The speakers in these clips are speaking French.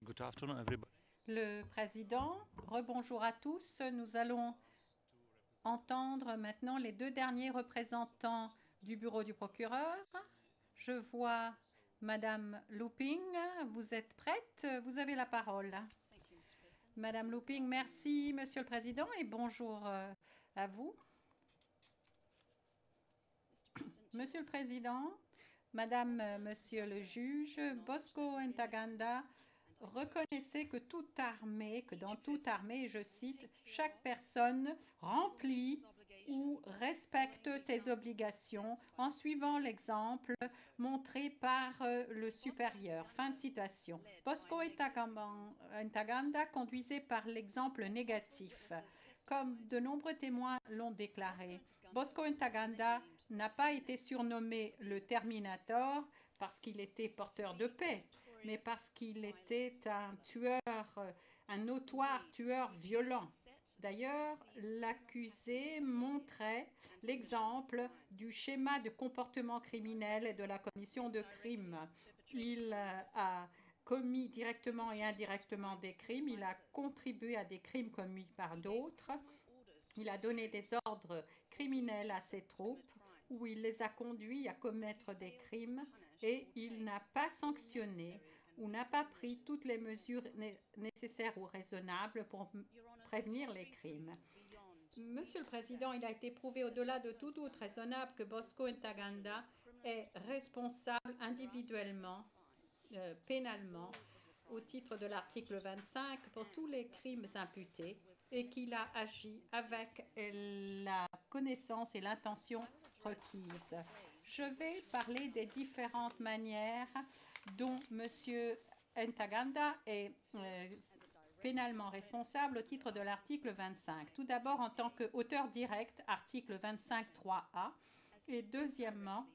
Good afternoon, everybody. Le président, rebonjour à tous. Nous allons entendre maintenant les deux derniers représentants du bureau du procureur. Je vois Madame Looping. Vous êtes prête? Vous avez la parole. Madame Looping, merci Monsieur le Président et bonjour à vous. Monsieur le Président, Madame, Monsieur le juge, Bosco Ntaganda reconnaissait que dans toute armée, je cite, chaque personne remplit ou respecte ses obligations en suivant l'exemple montré par le supérieur. Fin de citation. Bosco Ntaganda conduisait par l'exemple négatif, comme de nombreux témoins l'ont déclaré. Bosco Ntaganda n'a pas été surnommé le Terminator parce qu'il était porteur de paix, mais parce qu'il était un tueur, un notoire tueur violent. D'ailleurs, l'accusé montrait l'exemple du schéma de comportement criminel et de la commission de crimes. Il a commis directement et indirectement des crimes, il a contribué à des crimes commis par d'autres, il a donné des ordres criminels à ses troupes, où il les a conduits à commettre des crimes et il n'a pas sanctionné ou n'a pas pris toutes les mesures nécessaires ou raisonnables pour prévenir les crimes. Monsieur le Président, il a été prouvé au-delà de tout doute raisonnable que Bosco Ntaganda est responsable individuellement, pénalement, au titre de l'article 25 pour tous les crimes imputés et qu'il a agi avec la connaissance et l'intention requises. Je vais parler des différentes manières dont M. Ntaganda est pénalement responsable au titre de l'article 25. Tout d'abord en tant qu'auteur direct, article 25.3a, et deuxièmement,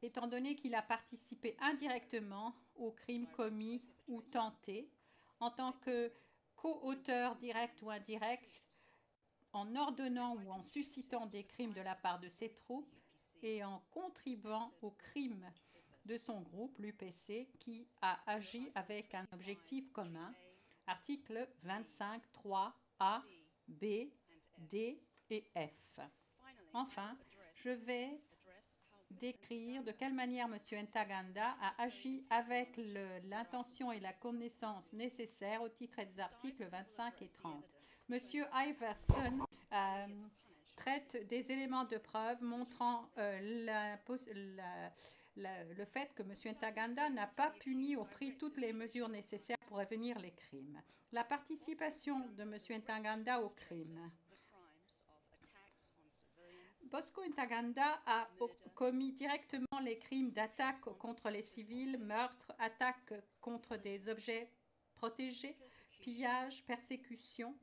étant donné qu'il a participé indirectement aux crimes commis ou tentés, en tant que co-auteur direct ou indirect, en ordonnant ou en suscitant des crimes de la part de ses troupes et en contribuant aux crimes de son groupe, l'UPC, qui a agi avec un objectif commun. Article 25.3a, B, D et F. Enfin, je vais décrire de quelle manière M. Ntaganda a agi avec l'intention et la connaissance nécessaires au titre des articles 25 et 30. M. Iverson traite des éléments de preuve montrant le fait que M. Ntaganda n'a pas puni ou pris toutes les mesures nécessaires pour prévenir les crimes. La participation de M. Ntaganda au crime. Bosco Ntaganda a commis directement les crimes d'attaque contre les civils, meurtre, attaque contre des objets protégés, pillage, persécution,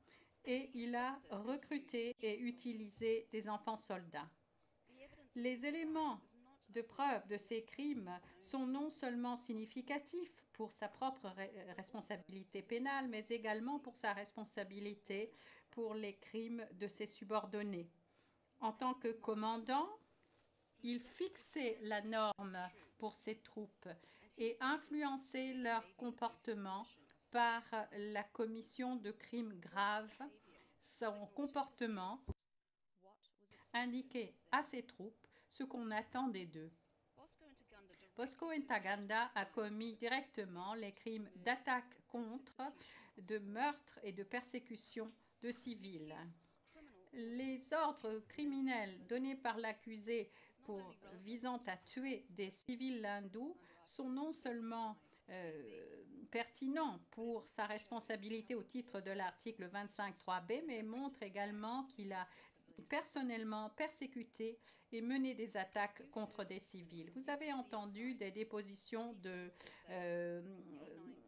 et il a recruté et utilisé des enfants soldats. Les éléments de preuve de ces crimes sont non seulement significatifs pour sa propre responsabilité pénale, mais également pour sa responsabilité pour les crimes de ses subordonnés. En tant que commandant, il fixait la norme pour ses troupes et influençait leur comportement par la commission de crimes graves. Son comportement indiquait à ses troupes ce qu'on attendait d'eux. Bosco Ntaganda a commis directement les crimes d'attaque contre, de meurtre et de persécution de civils. Les ordres criminels donnés par l'accusé visant à tuer des civils hindous sont non seulement pertinents pour sa responsabilité au titre de l'article 25.3b, mais montrent également qu'il a personnellement persécuté et mené des attaques contre des civils. Vous avez entendu des dépositions de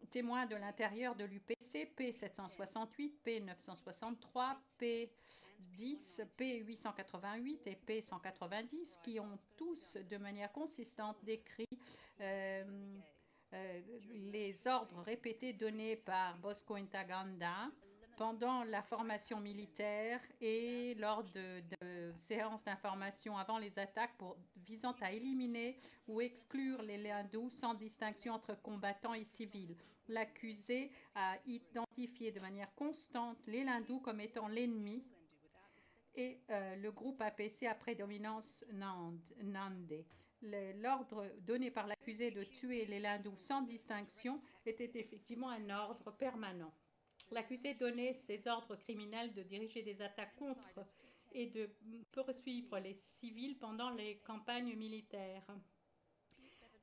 témoins de l'intérieur de l'UPC, P768, P963, P10, P888 et P190, qui ont tous de manière consistante décrit les ordres répétés donnés par Bosco Ntaganda pendant la formation militaire et lors de séances d'information avant les attaques visant à éliminer ou exclure les hindous sans distinction entre combattants et civils. L'accusé a identifié de manière constante les hindous comme étant l'ennemi et le groupe APC à prédominance Nandé. L'ordre donné par l'accusé de tuer les hindous sans distinction était effectivement un ordre permanent. L'accusé donnait ses ordres criminels de diriger des attaques contre et de poursuivre les civils pendant les campagnes militaires.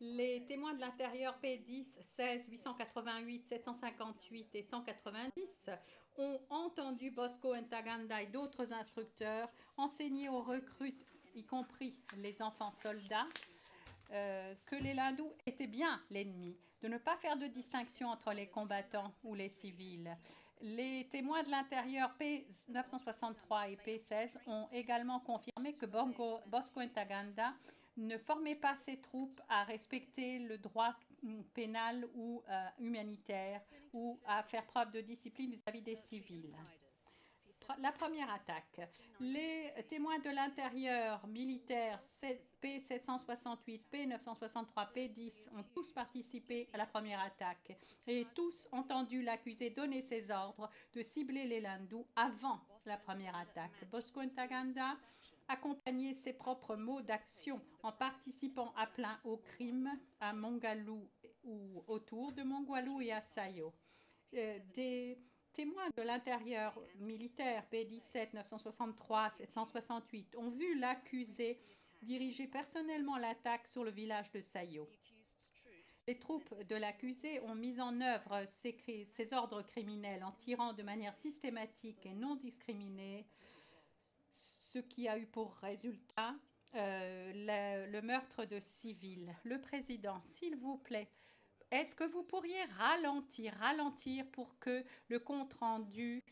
Les témoins de l'intérieur P10, 16, 888, 758 et 190 ont entendu Bosco Ntaganda et d'autres instructeurs enseigner aux recrues, y compris les enfants soldats, que les hindous étaient bien l'ennemi, de ne pas faire de distinction entre les combattants ou les civils. Les témoins de l'intérieur P963 et P16 ont également confirmé que Bosco Ntaganda ne formait pas ses troupes à respecter le droit pénal ou humanitaire ou à faire preuve de discipline vis-à-vis des civils. La première attaque. Les témoins de l'intérieur militaire P768, P963, P10 ont tous participé à la première attaque et tous entendu l'accusé donner ses ordres de cibler les hindous avant la première attaque. Bosco Ntaganda accompagnait ses propres mots d'action en participant à plein au crime à Mongalou ou autour de Mongalou et à Sayo. Des témoins de l'intérieur militaire P17, 963, 768 ont vu l'accusé diriger personnellement l'attaque sur le village de Sayo. Les troupes de l'accusé ont mis en œuvre ces ordres criminels en tirant de manière systématique et non discriminée, ce qui a eu pour résultat le meurtre de civils. Le président, s'il vous plaît, est-ce que vous pourriez ralentir pour que le compte-rendu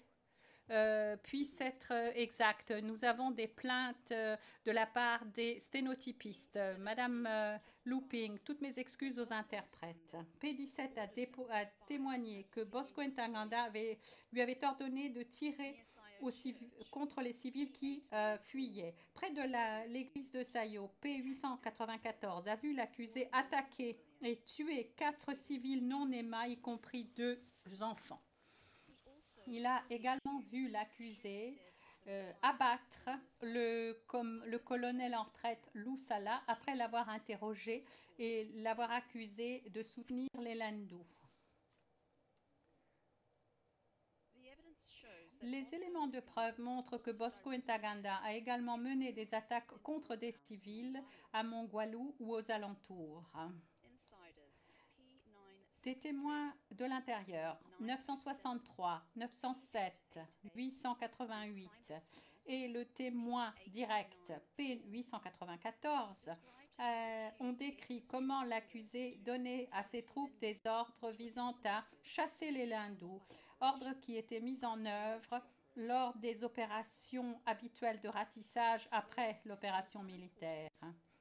puisse être exact? Nous avons des plaintes de la part des sténotypistes. Madame Looping, toutes mes excuses aux interprètes. P17 a témoigné que Bosco Ntaganda lui avait ordonné de tirer contre les civils qui fuyaient. Près de l'église de Sayo, P894 a vu l'accusé attaquer et tuer 4 civils non émas, y compris 2 enfants. Il a également vu l'accusé abattre le colonel en retraite Lou Salah après l'avoir interrogé et l'avoir accusé de soutenir les hindous. Les éléments de preuve montrent que Bosco Ntaganda a également mené des attaques contre des civils à Mongalou ou aux alentours. Des témoins de l'intérieur, 963, 907, 888 et le témoin direct P894 ont décrit comment l'accusé donnait à ses troupes des ordres visant à chasser les hindous, ordres qui étaient mis en œuvre lors des opérations habituelles de ratissage après l'opération militaire.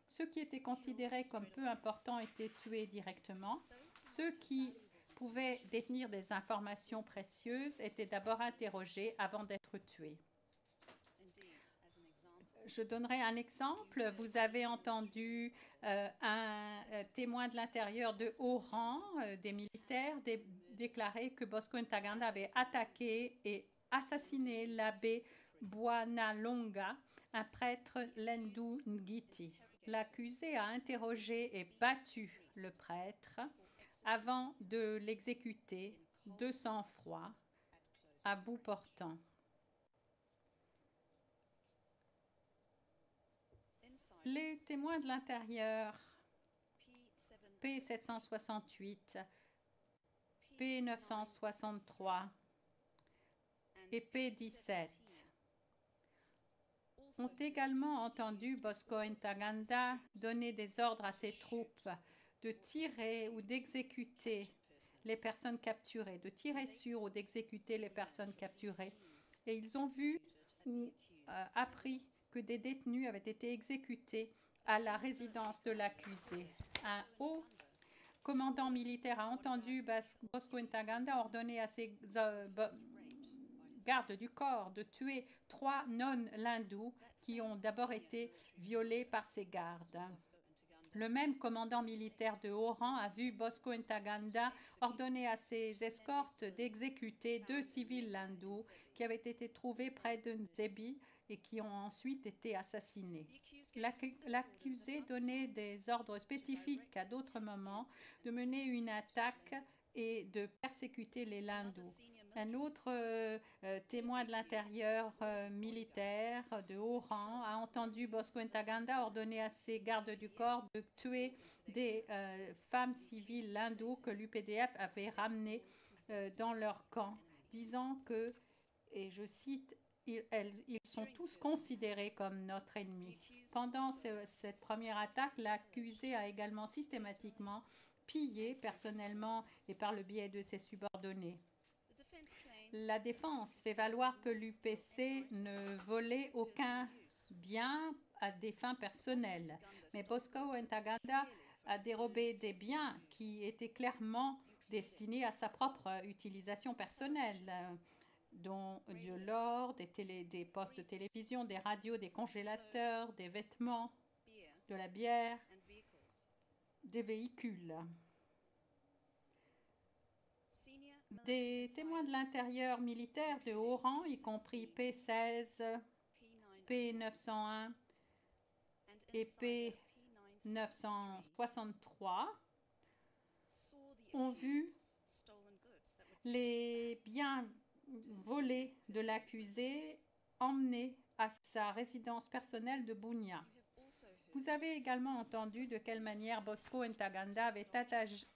Ceux qui étaient considérés comme peu importants étaient tués directement. Ceux qui pouvaient détenir des informations précieuses étaient d'abord interrogés avant d'être tués. Je donnerai un exemple. Vous avez entendu un témoin de l'intérieur de haut rang des militaires déclarer que Bosco Ntaganda avait attaqué et assassiné l'abbé Bwanalonga, un prêtre Lendu Ngiti. L'accusé a interrogé et battu le prêtre avant de l'exécuter de sang-froid à bout portant. Les témoins de l'intérieur P768, P963 et P17 ont également entendu Bosco Ntaganda donner des ordres à ses troupes de tirer ou d'exécuter les personnes capturées, de tirer sur ou d'exécuter les personnes capturées. Et ils ont vu ou appris que des détenus avaient été exécutés à la résidence de l'accusé. Un haut commandant militaire a entendu Bosco Ntaganda ordonner à ses garde du corps de tuer 3 nonnes hindous qui ont d'abord été violées par ces gardes. Le même commandant militaire de haut rang a vu Bosco Ntaganda ordonner à ses escortes d'exécuter 2 civils hindous qui avaient été trouvés près de Nzebi et qui ont ensuite été assassinés. L'accusé donnait des ordres spécifiques à d'autres moments de mener une attaque et de persécuter les hindous. Un autre témoin de l'intérieur militaire de haut rang a entendu Bosco Ntaganda ordonner à ses gardes du corps de tuer des femmes civiles hindous que l'UPDF avait ramenées dans leur camp, disant que, et je cite, ils sont tous considérés comme notre ennemi. Pendant cette première attaque, l'accusé a également systématiquement pillé personnellement et par le biais de ses subordonnés. La défense fait valoir que l'UPC ne volait aucun bien à des fins personnelles, mais Bosco Ntaganda a dérobé des biens qui étaient clairement destinés à sa propre utilisation personnelle, dont de l'or, des postes de télévision, des radios, des congélateurs, des vêtements, de la bière, des véhicules. Des témoins de l'intérieur militaire de haut rang, y compris P16, P901 et P963, ont vu les biens volés de l'accusé emmenés à sa résidence personnelle de Bunia. Vous avez également entendu de quelle manière Bosco Ntaganda avait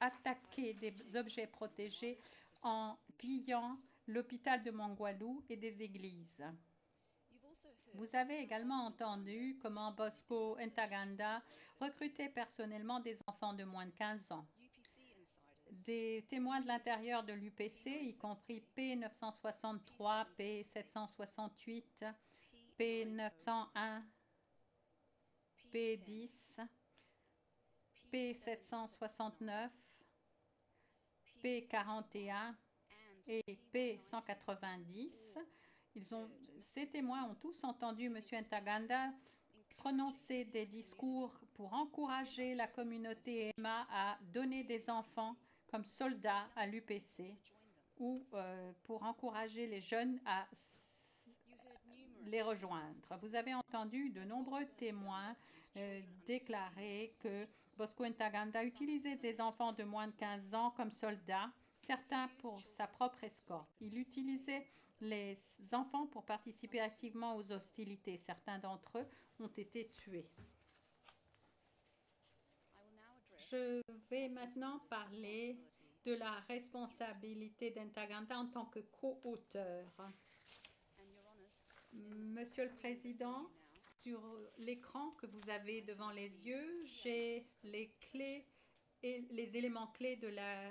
attaqué des objets protégés en pillant l'hôpital de Mangwalu et des églises. Vous avez également entendu comment Bosco Ntaganda recrutait personnellement des enfants de moins de 15 ans. Des témoins de l'intérieur de l'UPC, y compris P963, P768, P901, P10, P769, P41 et P190. Ces témoins ont tous entendu M. Ntaganda prononcer des discours pour encourager la communauté EMA à donner des enfants comme soldats à l'UPC ou pour encourager les jeunes à les rejoindre. Vous avez entendu de nombreux témoins déclarer que Bosco Ntaganda utilisait des enfants de moins de 15 ans comme soldats, certains pour sa propre escorte. Il utilisait les enfants pour participer activement aux hostilités. Certains d'entre eux ont été tués. Je vais maintenant parler de la responsabilité d'Ntaganda en tant que co-auteur. Monsieur le Président, sur l'écran que vous avez devant les yeux, j'ai les clés et les éléments clés de la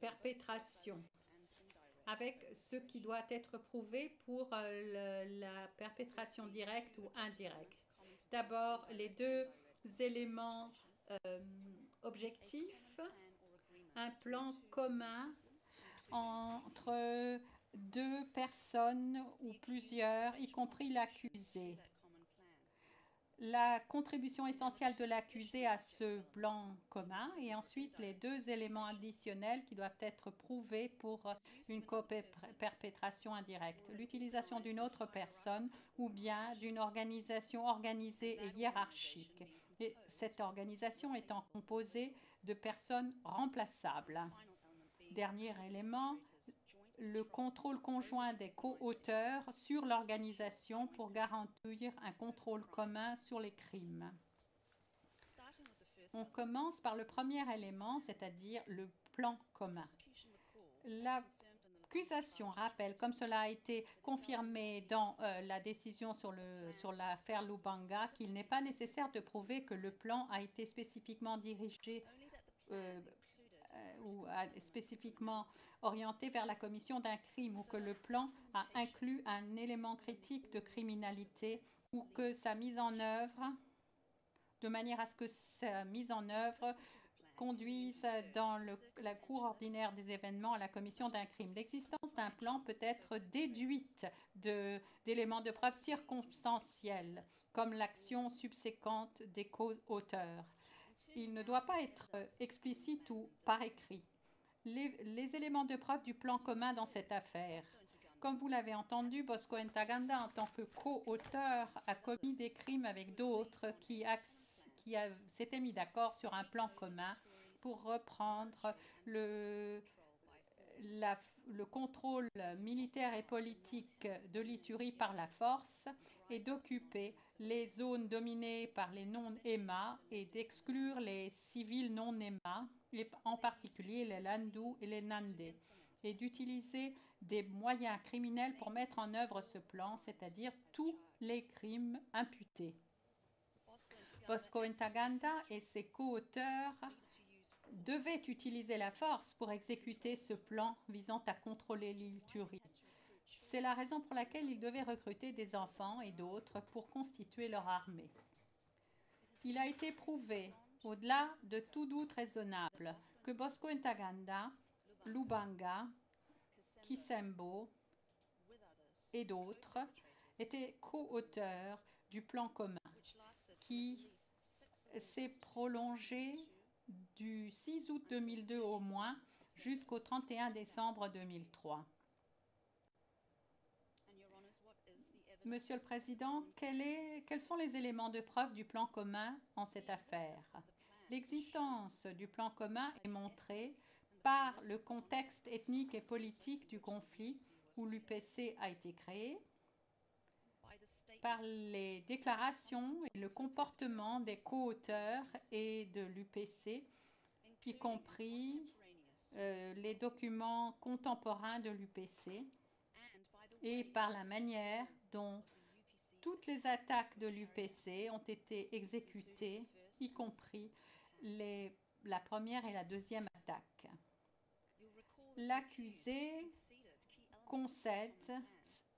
perpétration, avec ce qui doit être prouvé pour la perpétration directe ou indirecte. D'abord, les deux éléments objectifs, un plan commun entre deux personnes ou plusieurs, y compris l'accusé. La contribution essentielle de l'accusé à ce plan commun et ensuite les deux éléments additionnels qui doivent être prouvés pour une perpétration indirecte. L'utilisation d'une autre personne ou bien d'une organisation organisée et hiérarchique. Et cette organisation étant composée de personnes remplaçables. Dernier élément, le contrôle conjoint des co-auteurs sur l'organisation pour garantir un contrôle commun sur les crimes. On commence par le premier élément, c'est-à-dire le plan commun. L'accusation rappelle, comme cela a été confirmé dans la décision sur l'affaire Lubanga, qu'il n'est pas nécessaire de prouver que le plan a été spécifiquement dirigé ou spécifiquement orienté vers la commission d'un crime ou que le plan a inclus un élément critique de criminalité ou que sa mise en œuvre, de manière à ce que sa mise en œuvre conduisent dans la cour ordinaire des événements à la commission d'un crime. L'existence d'un plan peut être déduite d'éléments de preuve circonstanciels, comme l'action subséquente des co-auteurs. Il ne doit pas être explicite ou par écrit. Les éléments de preuve du plan commun dans cette affaire. Comme vous l'avez entendu, Bosco Ntaganda, en tant que co-auteur, a commis des crimes avec d'autres qui s'étaient mis d'accord sur un plan commun pour reprendre le contrôle militaire et politique de l'Ituri par la force et d'occuper les zones dominées par les non-EMA et d'exclure les civils non-EMA, en particulier les Landu et les Nandé, et d'utiliser des moyens criminels pour mettre en œuvre ce plan, c'est-à-dire tous les crimes imputés. Bosco Ntaganda et ses co-auteurs devaient utiliser la force pour exécuter ce plan visant à contrôler l'Ituri. C'est la raison pour laquelle ils devaient recruter des enfants et d'autres pour constituer leur armée. Il a été prouvé, au-delà de tout doute raisonnable, que Bosco Ntaganda, Lubanga, Kisembo et d'autres étaient co-auteurs du plan commun qui s'est prolongé du 6 août 2002 au moins jusqu'au 31 décembre 2003. Monsieur le Président, quels sont les éléments de preuve du plan commun en cette affaire? L'existence du plan commun est montrée par le contexte ethnique et politique du conflit où l'UPC a été créé, par les déclarations et le comportement des co-auteurs et de l'UPC, y compris les documents contemporains de l'UPC, et par la manière dont toutes les attaques de l'UPC ont été exécutées, y compris la première et la deuxième attaque. L'accusé concède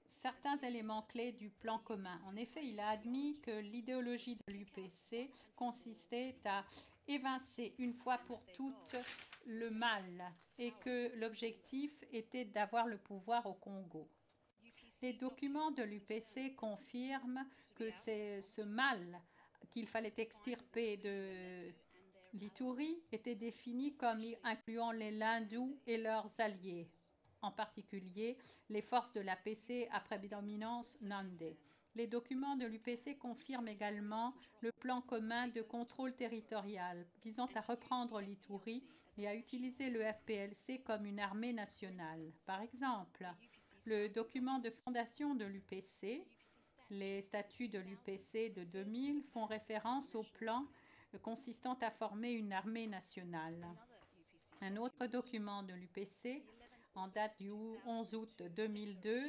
certains éléments clés du plan commun. En effet, il a admis que l'idéologie de l'UPC consistait à évincer une fois pour toutes le mal et que l'objectif était d'avoir le pouvoir au Congo. Les documents de l'UPC confirment que c'est ce mal qu'il fallait extirper de l'Ituri était défini comme incluant les Lindous et leurs alliés, en particulier les forces de l'APC à prédominance Nandé. Les documents de l'UPC confirment également le plan commun de contrôle territorial visant à reprendre l'Ituri et à utiliser le FPLC comme une armée nationale. Par exemple, le document de fondation de l'UPC, les statuts de l'UPC de 2000 font référence au plan consistant à former une armée nationale. Un autre document de l'UPC, en date du 11 août 2002,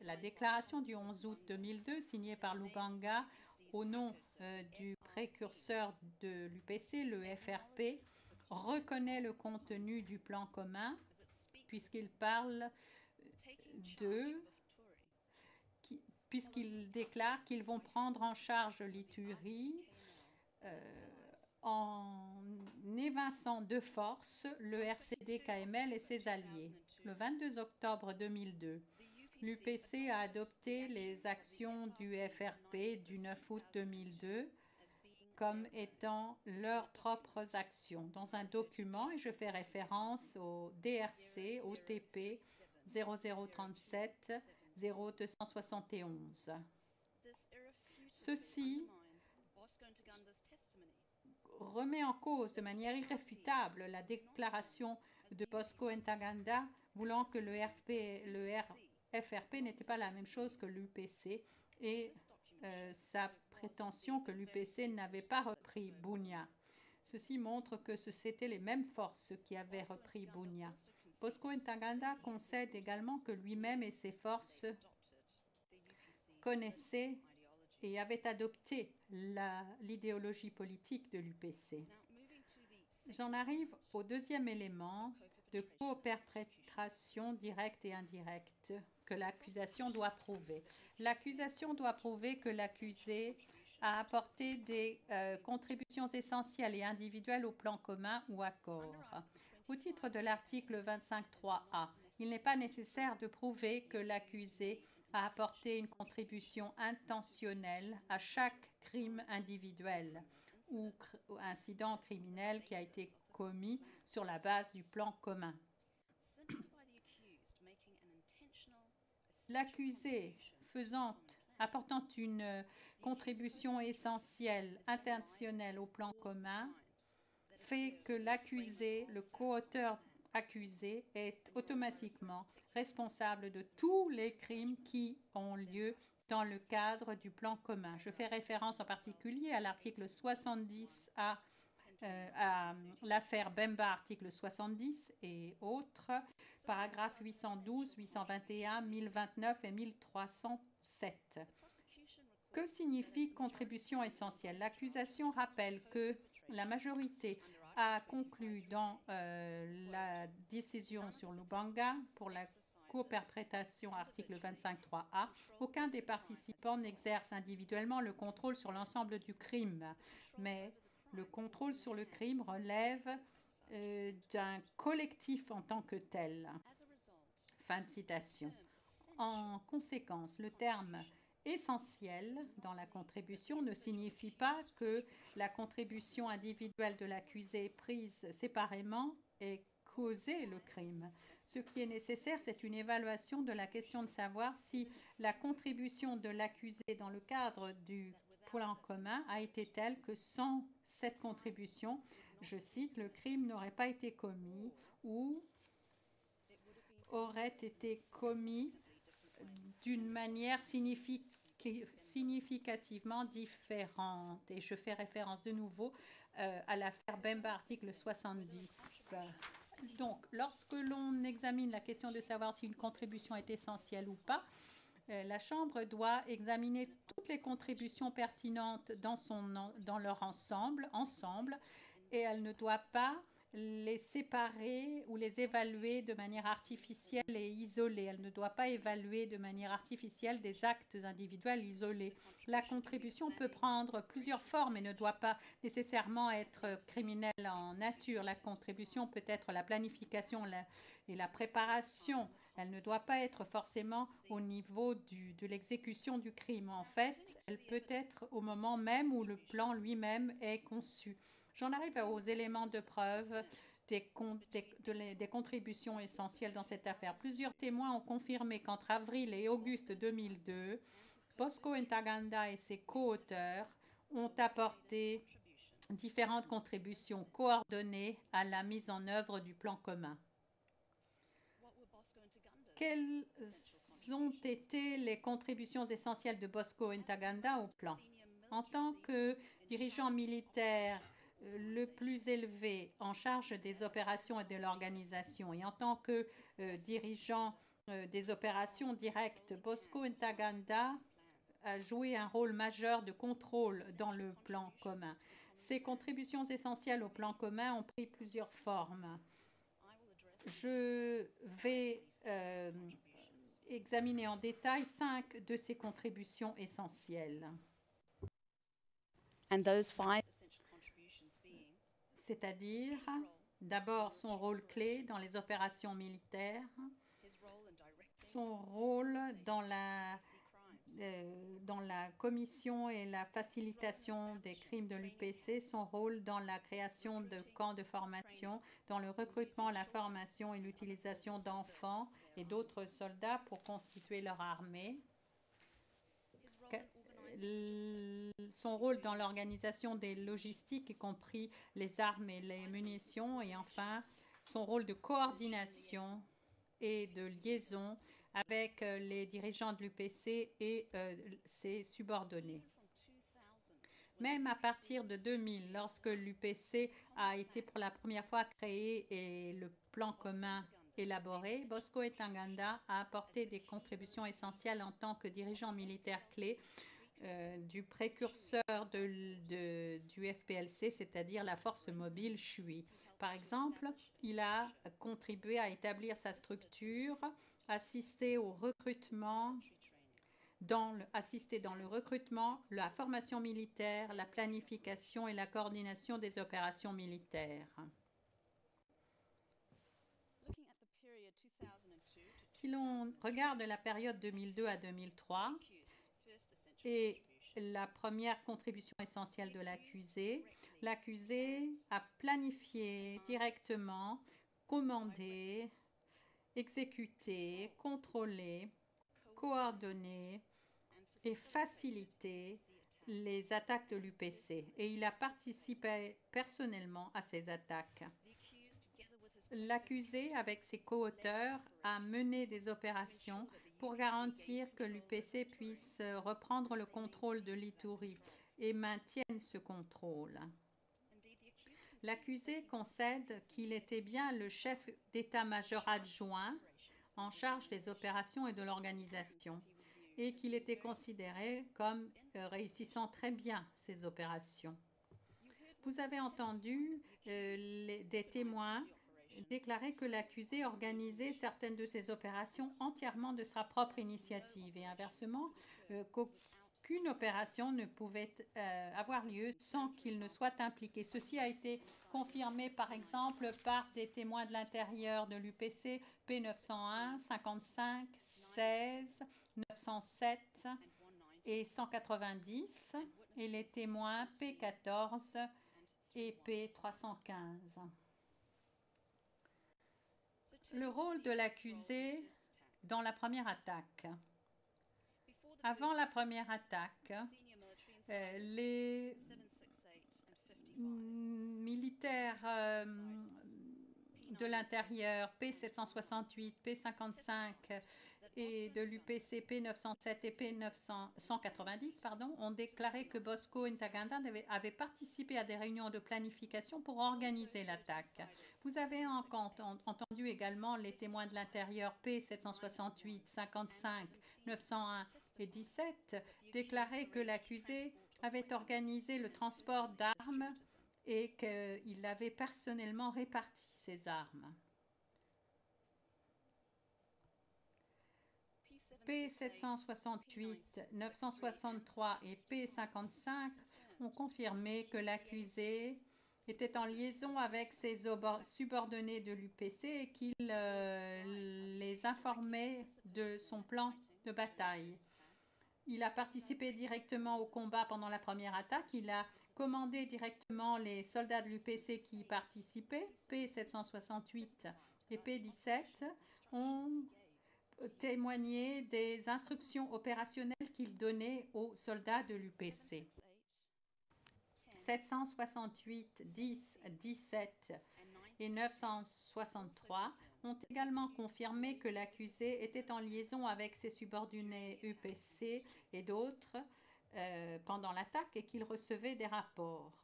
la déclaration du 11 août 2002, signée par Lubanga au nom du précurseur de l'UPC, le FRP, reconnaît le contenu du plan commun, puisqu'il parle puisqu'il déclare qu'ils vont prendre en charge l'Ituri en évinçant de force le RCD-KML et ses alliés. Le 22 octobre 2002, l'UPC a adopté les actions du FRP du 9 août 2002 comme étant leurs propres actions dans un document, et je fais référence au DRC OTP 0037 0271. Ceci remet en cause de manière irréfutable la déclaration de Bosco Ntaganda voulant que le FRP n'était pas la même chose que l'UPC et sa prétention que l'UPC n'avait pas repris Bunia. Ceci montre que c'étaient les mêmes forces qui avaient repris Bunia. Bosco Ntaganda concède également que lui-même et ses forces connaissaient et avaient adopté l'idéologie politique de l'UPC. J'en arrive au deuxième élément de coopération directe et indirecte que l'accusation doit prouver. L'accusation doit prouver que l'accusé a apporté des contributions essentielles et individuelles au plan commun ou accord. Au titre de l'article 25.3a, il n'est pas nécessaire de prouver que l'accusé a apporté une contribution intentionnelle à chaque crime individuel ou incident criminel qui a été commis sur la base du plan commun. L'accusé apportant une contribution essentielle, intentionnelle au plan commun, fait que l'accusé, le co-auteur accusé, est automatiquement responsable de tous les crimes qui ont lieu dans le cadre du plan commun. Je fais référence en particulier à l'article 70A, à l'affaire Bemba, article 70 et autres, paragraphes 812, 821, 1029 et 1307. Que signifie contribution essentielle? L'accusation rappelle que la majorité a conclu dans la décision sur Lubanga pour la coperpétration article 25.3a, aucun des participants n'exerce individuellement le contrôle sur l'ensemble du crime, mais le contrôle sur le crime relève d'un collectif en tant que tel. Fin de citation. En conséquence, le terme essentiel dans la contribution ne signifie pas que la contribution individuelle de l'accusé prise séparément ait causé le crime. Ce qui est nécessaire, c'est une évaluation de la question de savoir si la contribution de l'accusé dans le cadre du plan commun a été telle que sans cette contribution, je cite, le crime n'aurait pas été commis ou aurait été commis d'une manière significativement différente. Et je fais référence de nouveau à l'affaire Bemba, article 70. Donc, lorsque l'on examine la question de savoir si une contribution est essentielle ou pas, la Chambre doit examiner toutes les contributions pertinentes dans leur ensemble, et elle ne doit pas les séparer ou les évaluer de manière artificielle et isolée. Elle ne doit pas évaluer de manière artificielle des actes individuels isolés. La contribution peut prendre plusieurs formes et ne doit pas nécessairement être criminelle en nature. La contribution peut être la planification et la préparation. Elle ne doit pas être forcément au niveau de l'exécution du crime. En fait, elle peut être au moment même où le plan lui-même est conçu. J'en arrive aux éléments de preuve des contributions essentielles dans cette affaire. Plusieurs témoins ont confirmé qu'entre avril et auguste 2002, Bosco Ntaganda et ses co-auteurs ont apporté différentes contributions coordonnées à la mise en œuvre du plan commun. Quelles ont été les contributions essentielles de Bosco Ntaganda au plan? En tant que dirigeant militaire le plus élevé en charge des opérations et de l'organisation et en tant que dirigeant des opérations directes, Bosco Ntaganda a joué un rôle majeur de contrôle dans le plan commun. Ces contributions essentielles au plan commun ont pris plusieurs formes. Je vais examiner en détail 5 de ces contributions essentielles. And those 5 c'est-à-dire d'abord son rôle clé dans les opérations militaires, son rôle dans la commission et la facilitation des crimes de l'UPC, son rôle dans la création de camps de formation, dans le recrutement, la formation et l'utilisation d'enfants et d'autres soldats pour constituer leur armée, son rôle dans l'organisation des logistiques, y compris les armes et les munitions, et enfin son rôle de coordination et de liaison avec les dirigeants de l'UPC et ses subordonnés. Même à partir de 2000, lorsque l'UPC a été pour la première fois créé et le plan commun élaboré, Bosco Ntaganda a apporté des contributions essentielles en tant que dirigeant militaire clé du précurseur du FPLC, c'est-à-dire la force mobile Chui. Par exemple, il a contribué à établir sa structure, assisté au recrutement assisté dans le recrutement, la formation militaire, la planification et la coordination des opérations militaires. Si l'on regarde la période 2002 à 2003 et la première contribution essentielle de l'accusé, l'accusé a planifié directement, commandé, exécuté, contrôlé, coordonné et facilité les attaques de l'UPC et il a participé personnellement à ces attaques. L'accusé, avec ses co-auteurs, a mené des opérations pour garantir que l'UPC puisse reprendre le contrôle de l'Ituri et maintienne ce contrôle. L'accusé concède qu'il était bien le chef d'état-major adjoint en charge des opérations et de l'organisation et qu'il était considéré comme réussissant très bien ces opérations. Vous avez entendu des témoins déclarer que l'accusé organisait certaines de ces opérations entièrement de sa propre initiative et inversement qu'aucune opération ne pouvait avoir lieu sans qu'il ne soit impliqué. Ceci a été confirmé par exemple par des témoins de l'intérieur de l'UPC P901, 55, 16, 907 et 190 et les témoins P14 et P315. Le rôle de l'accusé dans la première attaque. Avant la première attaque, les militaires de l'intérieur P768, P55 et de l'UPC P907 et P190 ont déclaré que Bosco Ntaganda avait participé à des réunions de planification pour organiser l'attaque. Vous avez entendu également les témoins de l'intérieur P768, 55, 901 et 17 déclarer que l'accusé avait organisé le transport d'armes et qu'il avait personnellement réparti ces armes. P768, 963 et P55 ont confirmé que l'accusé était en liaison avec ses subordonnés de l'UPC et qu'il les informait de son plan de bataille. Il a participé directement au combat pendant la première attaque. Il a commandé directement les soldats de l'UPC qui y participaient. P768 et P17 ont témoigné des instructions opérationnelles qu'il donnait aux soldats de l'UPC. 768, 10, 17 et 963 ont également confirmé que l'accusé était en liaison avec ses subordonnés UPC et d'autres pendant l'attaque et qu'il recevait des rapports.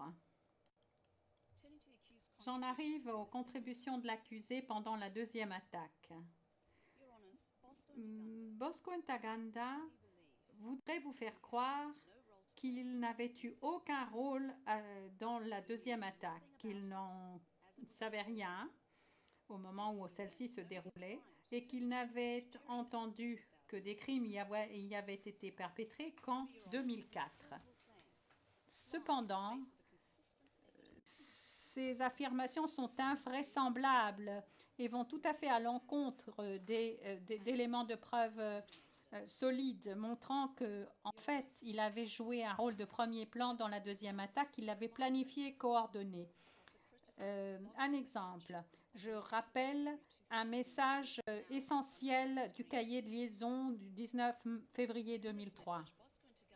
J'en arrive aux contributions de l'accusé pendant la deuxième attaque. Bosco Ntaganda voudrait vous faire croire qu'il n'avait eu aucun rôle dans la deuxième attaque, qu'il n'en savait rien au moment où celle-ci se déroulait et qu'il n'avait entendu que des crimes y avaient été perpétrés qu'en 2004. Cependant, ces affirmations sont invraisemblables et vont tout à fait à l'encontre d'éléments de preuve solides, montrant qu'en fait, il avait joué un rôle de premier plan dans la deuxième attaque, il l'avait planifié et coordonné. Un exemple, je rappelle un message essentiel du cahier de liaison du 19 février 2003.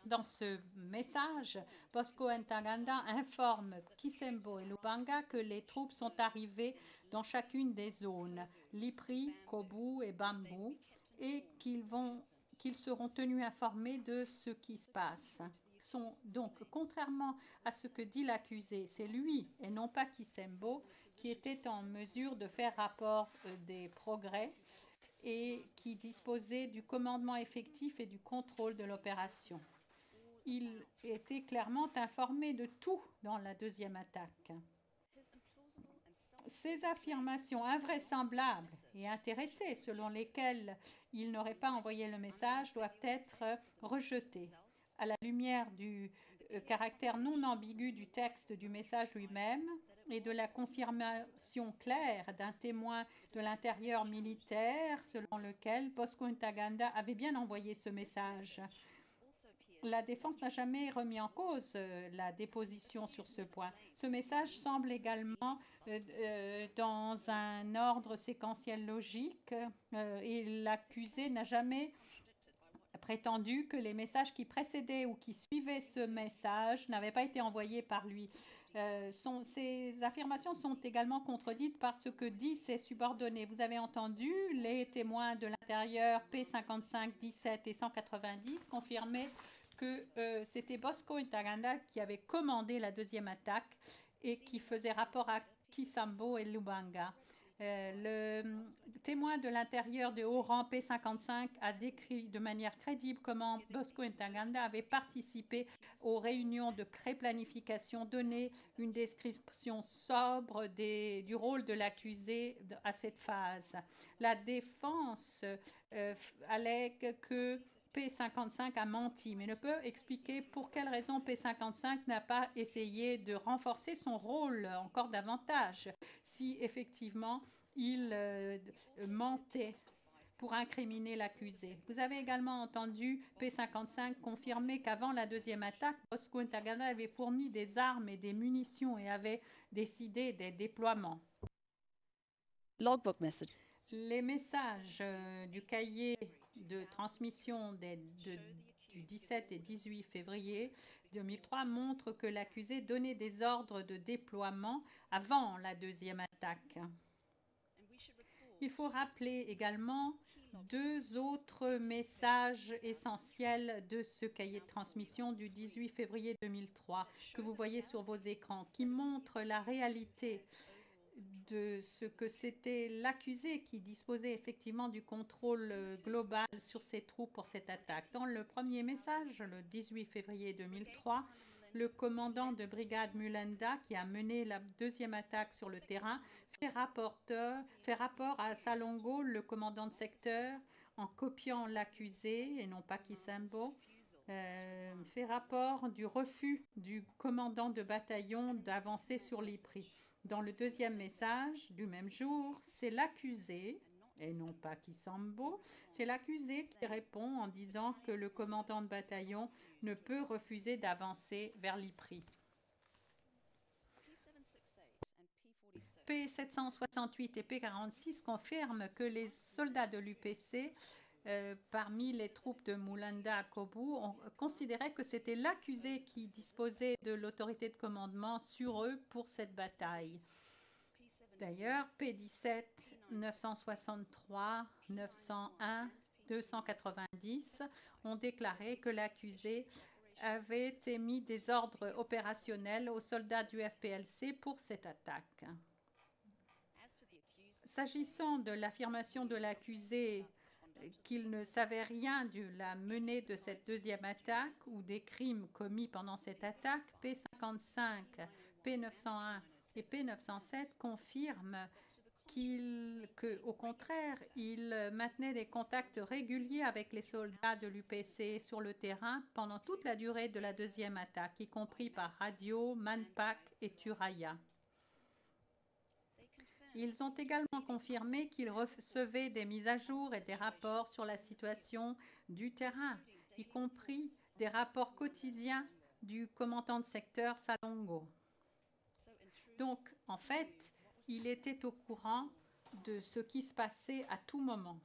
Dans ce message, Bosco Ntaganda informe Kisembo et Lubanga que les troupes sont arrivées dans chacune des zones, Lipri, Kobu et Bambou, et qu'ils seront tenus informés de ce qui se passe. Donc, contrairement à ce que dit l'accusé, c'est lui et non pas Kisembo qui était en mesure de faire rapport des progrès et qui disposait du commandement effectif et du contrôle de l'opération. Il était clairement informé de tout dans la deuxième attaque. Ces affirmations invraisemblables et intéressées, selon lesquelles il n'aurait pas envoyé le message, doivent être rejetées. À la lumière du caractère non ambigu du texte du message lui-même et de la confirmation claire d'un témoin de l'intérieur militaire selon lequel Bosco Ntaganda avait bien envoyé ce message. La défense n'a jamais remis en cause la déposition sur ce point. Ce message semble également dans un ordre séquentiel logique et l'accusé n'a jamais prétendu que les messages qui précédaient ou qui suivaient ce message n'avaient pas été envoyés par lui. Ces affirmations sont également contredites par ce que disent ses subordonnés. Vous avez entendu les témoins de l'intérieur P55, 17 et 190 confirmer que c'était Bosco Ntaganda qui avait commandé la deuxième attaque et qui faisait rapport à Kisambo et Lubanga. Le témoin de l'intérieur de haut rang P55 a décrit de manière crédible comment Bosco Ntaganda avait participé aux réunions de pré-planification, donné une description sobre du rôle de l'accusé à cette phase. La défense allègue que P55 a menti, mais ne peut expliquer pour quelle raison P55 n'a pas essayé de renforcer son rôle encore davantage, si effectivement il mentait pour incriminer l'accusé. Vous avez également entendu P55 confirmer qu'avant la deuxième attaque, Bosco Ntaganda avait fourni des armes et des munitions et avait décidé des déploiements. Logbook message. Les messages du cahier de transmission du 17 et 18 février 2003 montrent que l'accusé donnait des ordres de déploiement avant la deuxième attaque. Il faut rappeler également deux autres messages essentiels de ce cahier de transmission du 18 février 2003 que vous voyez sur vos écrans, qui montrent la réalité de ce que c'était l'accusé qui disposait effectivement du contrôle global sur ses troupes pour cette attaque. Dans le premier message, le 18 février 2003, le commandant de brigade Mulanda, qui a mené la deuxième attaque sur le terrain, fait rapport à Salongo, le commandant de secteur, en copiant l'accusé et non pas Kisambo, fait rapport du refus du commandant de bataillon d'avancer sur l'Ypri. Dans le deuxième message du même jour, c'est l'accusé, et non pas Kisambo, c'est l'accusé qui répond en disant que le commandant de bataillon ne peut refuser d'avancer vers l'Ypri. P768 et P46 confirment que les soldats de l'UPC parmi les troupes de Mulanda à Kobu, on considérait que c'était l'accusé qui disposait de l'autorité de commandement sur eux pour cette bataille. D'ailleurs, P17, 963, 901, 290 ont déclaré que l'accusé avait émis des ordres opérationnels aux soldats du FPLC pour cette attaque. S'agissant de l'affirmation de l'accusé qu'il ne savait rien de la menée de cette deuxième attaque ou des crimes commis pendant cette attaque, P55, P901 et P907 confirment qu'au contraire, il maintenait des contacts réguliers avec les soldats de l'UPC sur le terrain pendant toute la durée de la deuxième attaque, y compris par radio, Manpak et Turaya. Ils ont également confirmé qu'ils recevaient des mises à jour et des rapports sur la situation du terrain, y compris des rapports quotidiens du commandant de secteur Salongo. Donc, en fait, il était au courant de ce qui se passait à tout moment.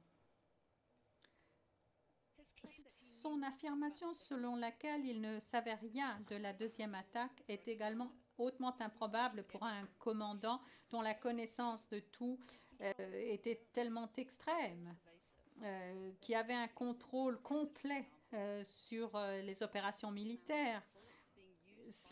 Son affirmation selon laquelle il ne savait rien de la deuxième attaque est également hautement improbable pour un commandant dont la connaissance de tout était tellement extrême, qui avait un contrôle complet sur les opérations militaires,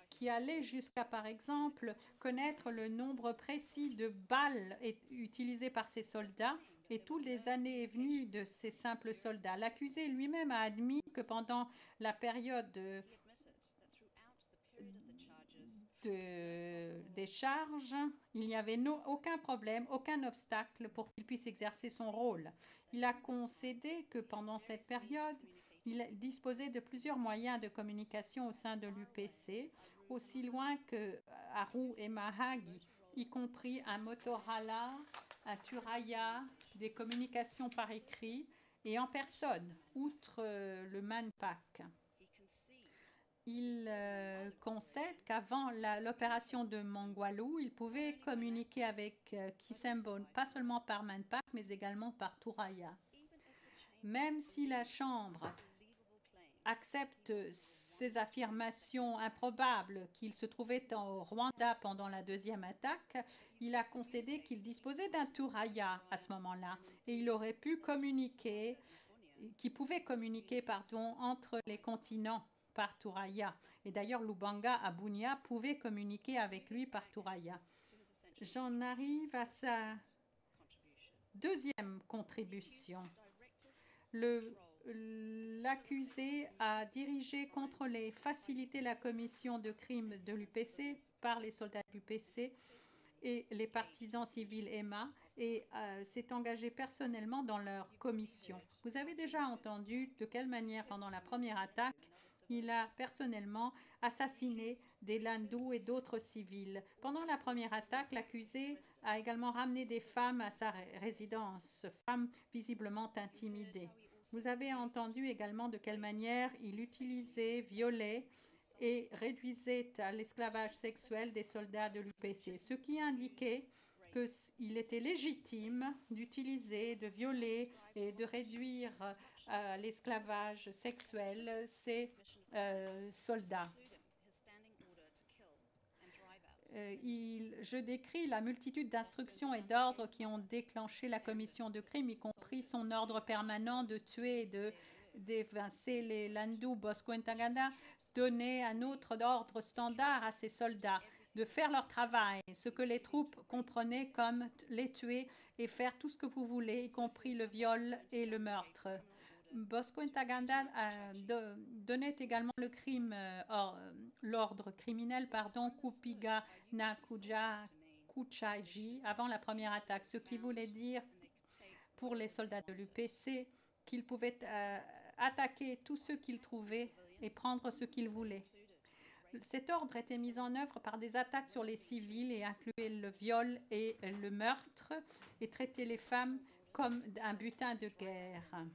qui allait jusqu'à, par exemple, connaître le nombre précis de balles utilisées par ces soldats et toutes les années et venues de ces simples soldats. L'accusé lui-même a admis que pendant la période des charges, il n'y avait aucun problème, aucun obstacle pour qu'il puisse exercer son rôle. Il a concédé que pendant cette période, il disposait de plusieurs moyens de communication au sein de l'UPC, aussi loin que Haru et Mahagi, y compris un Motorola, un Thuraya, des communications par écrit et en personne, outre le Manpack. Il concède qu'avant l'opération de Mongwalu, il pouvait communiquer avec Kisembo, pas seulement par Manpack, mais également par Thuraya. Même si la Chambre accepte ces affirmations improbables qu'il se trouvait au Rwanda pendant la deuxième attaque, il a concédé qu'il disposait d'un Thuraya à ce moment-là et il aurait pu communiquer, qu'il pouvait communiquer, pardon, entre les continents par Thuraya. Et d'ailleurs, Lubanga à Bunia pouvait communiquer avec lui par Thuraya. J'en arrive à sa deuxième contribution. L'accusé a dirigé, contrôlé, facilité la commission de crimes de l'UPC par les soldats de l'UPC et les partisans civils EMA et s'est engagé personnellement dans leur commission. Vous avez déjà entendu de quelle manière, pendant la première attaque, il a personnellement assassiné des Landous et d'autres civils. Pendant la première attaque, l'accusé a également ramené des femmes à sa résidence, femmes visiblement intimidées. Vous avez entendu également de quelle manière il utilisait, violait et réduisait à l'esclavage sexuel des soldats de l'UPC, ce qui indiquait qu'il était légitime d'utiliser, de violer et de réduire à l'esclavage sexuel ces soldats. Je décris la multitude d'instructions et d'ordres qui ont déclenché la commission de crime, y compris son ordre permanent de tuer et d'évincer les Landous. Bosco Ntaganda donnait un autre ordre standard à ses soldats de faire leur travail, ce que les troupes comprenaient comme les tuer et faire tout ce que vous voulez, y compris le viol et le meurtre. Bosco Ntaganda donnait également l'ordre criminel, Kupiga na Kuchaji, avant la première attaque, ce qui voulait dire pour les soldats de l'UPC qu'ils pouvaient attaquer tous ceux qu'ils trouvaient et prendre ce qu'ils voulaient. Cet ordre était mis en œuvre par des attaques sur les civils et incluait le viol et le meurtre et traitait les femmes comme un butin de guerre.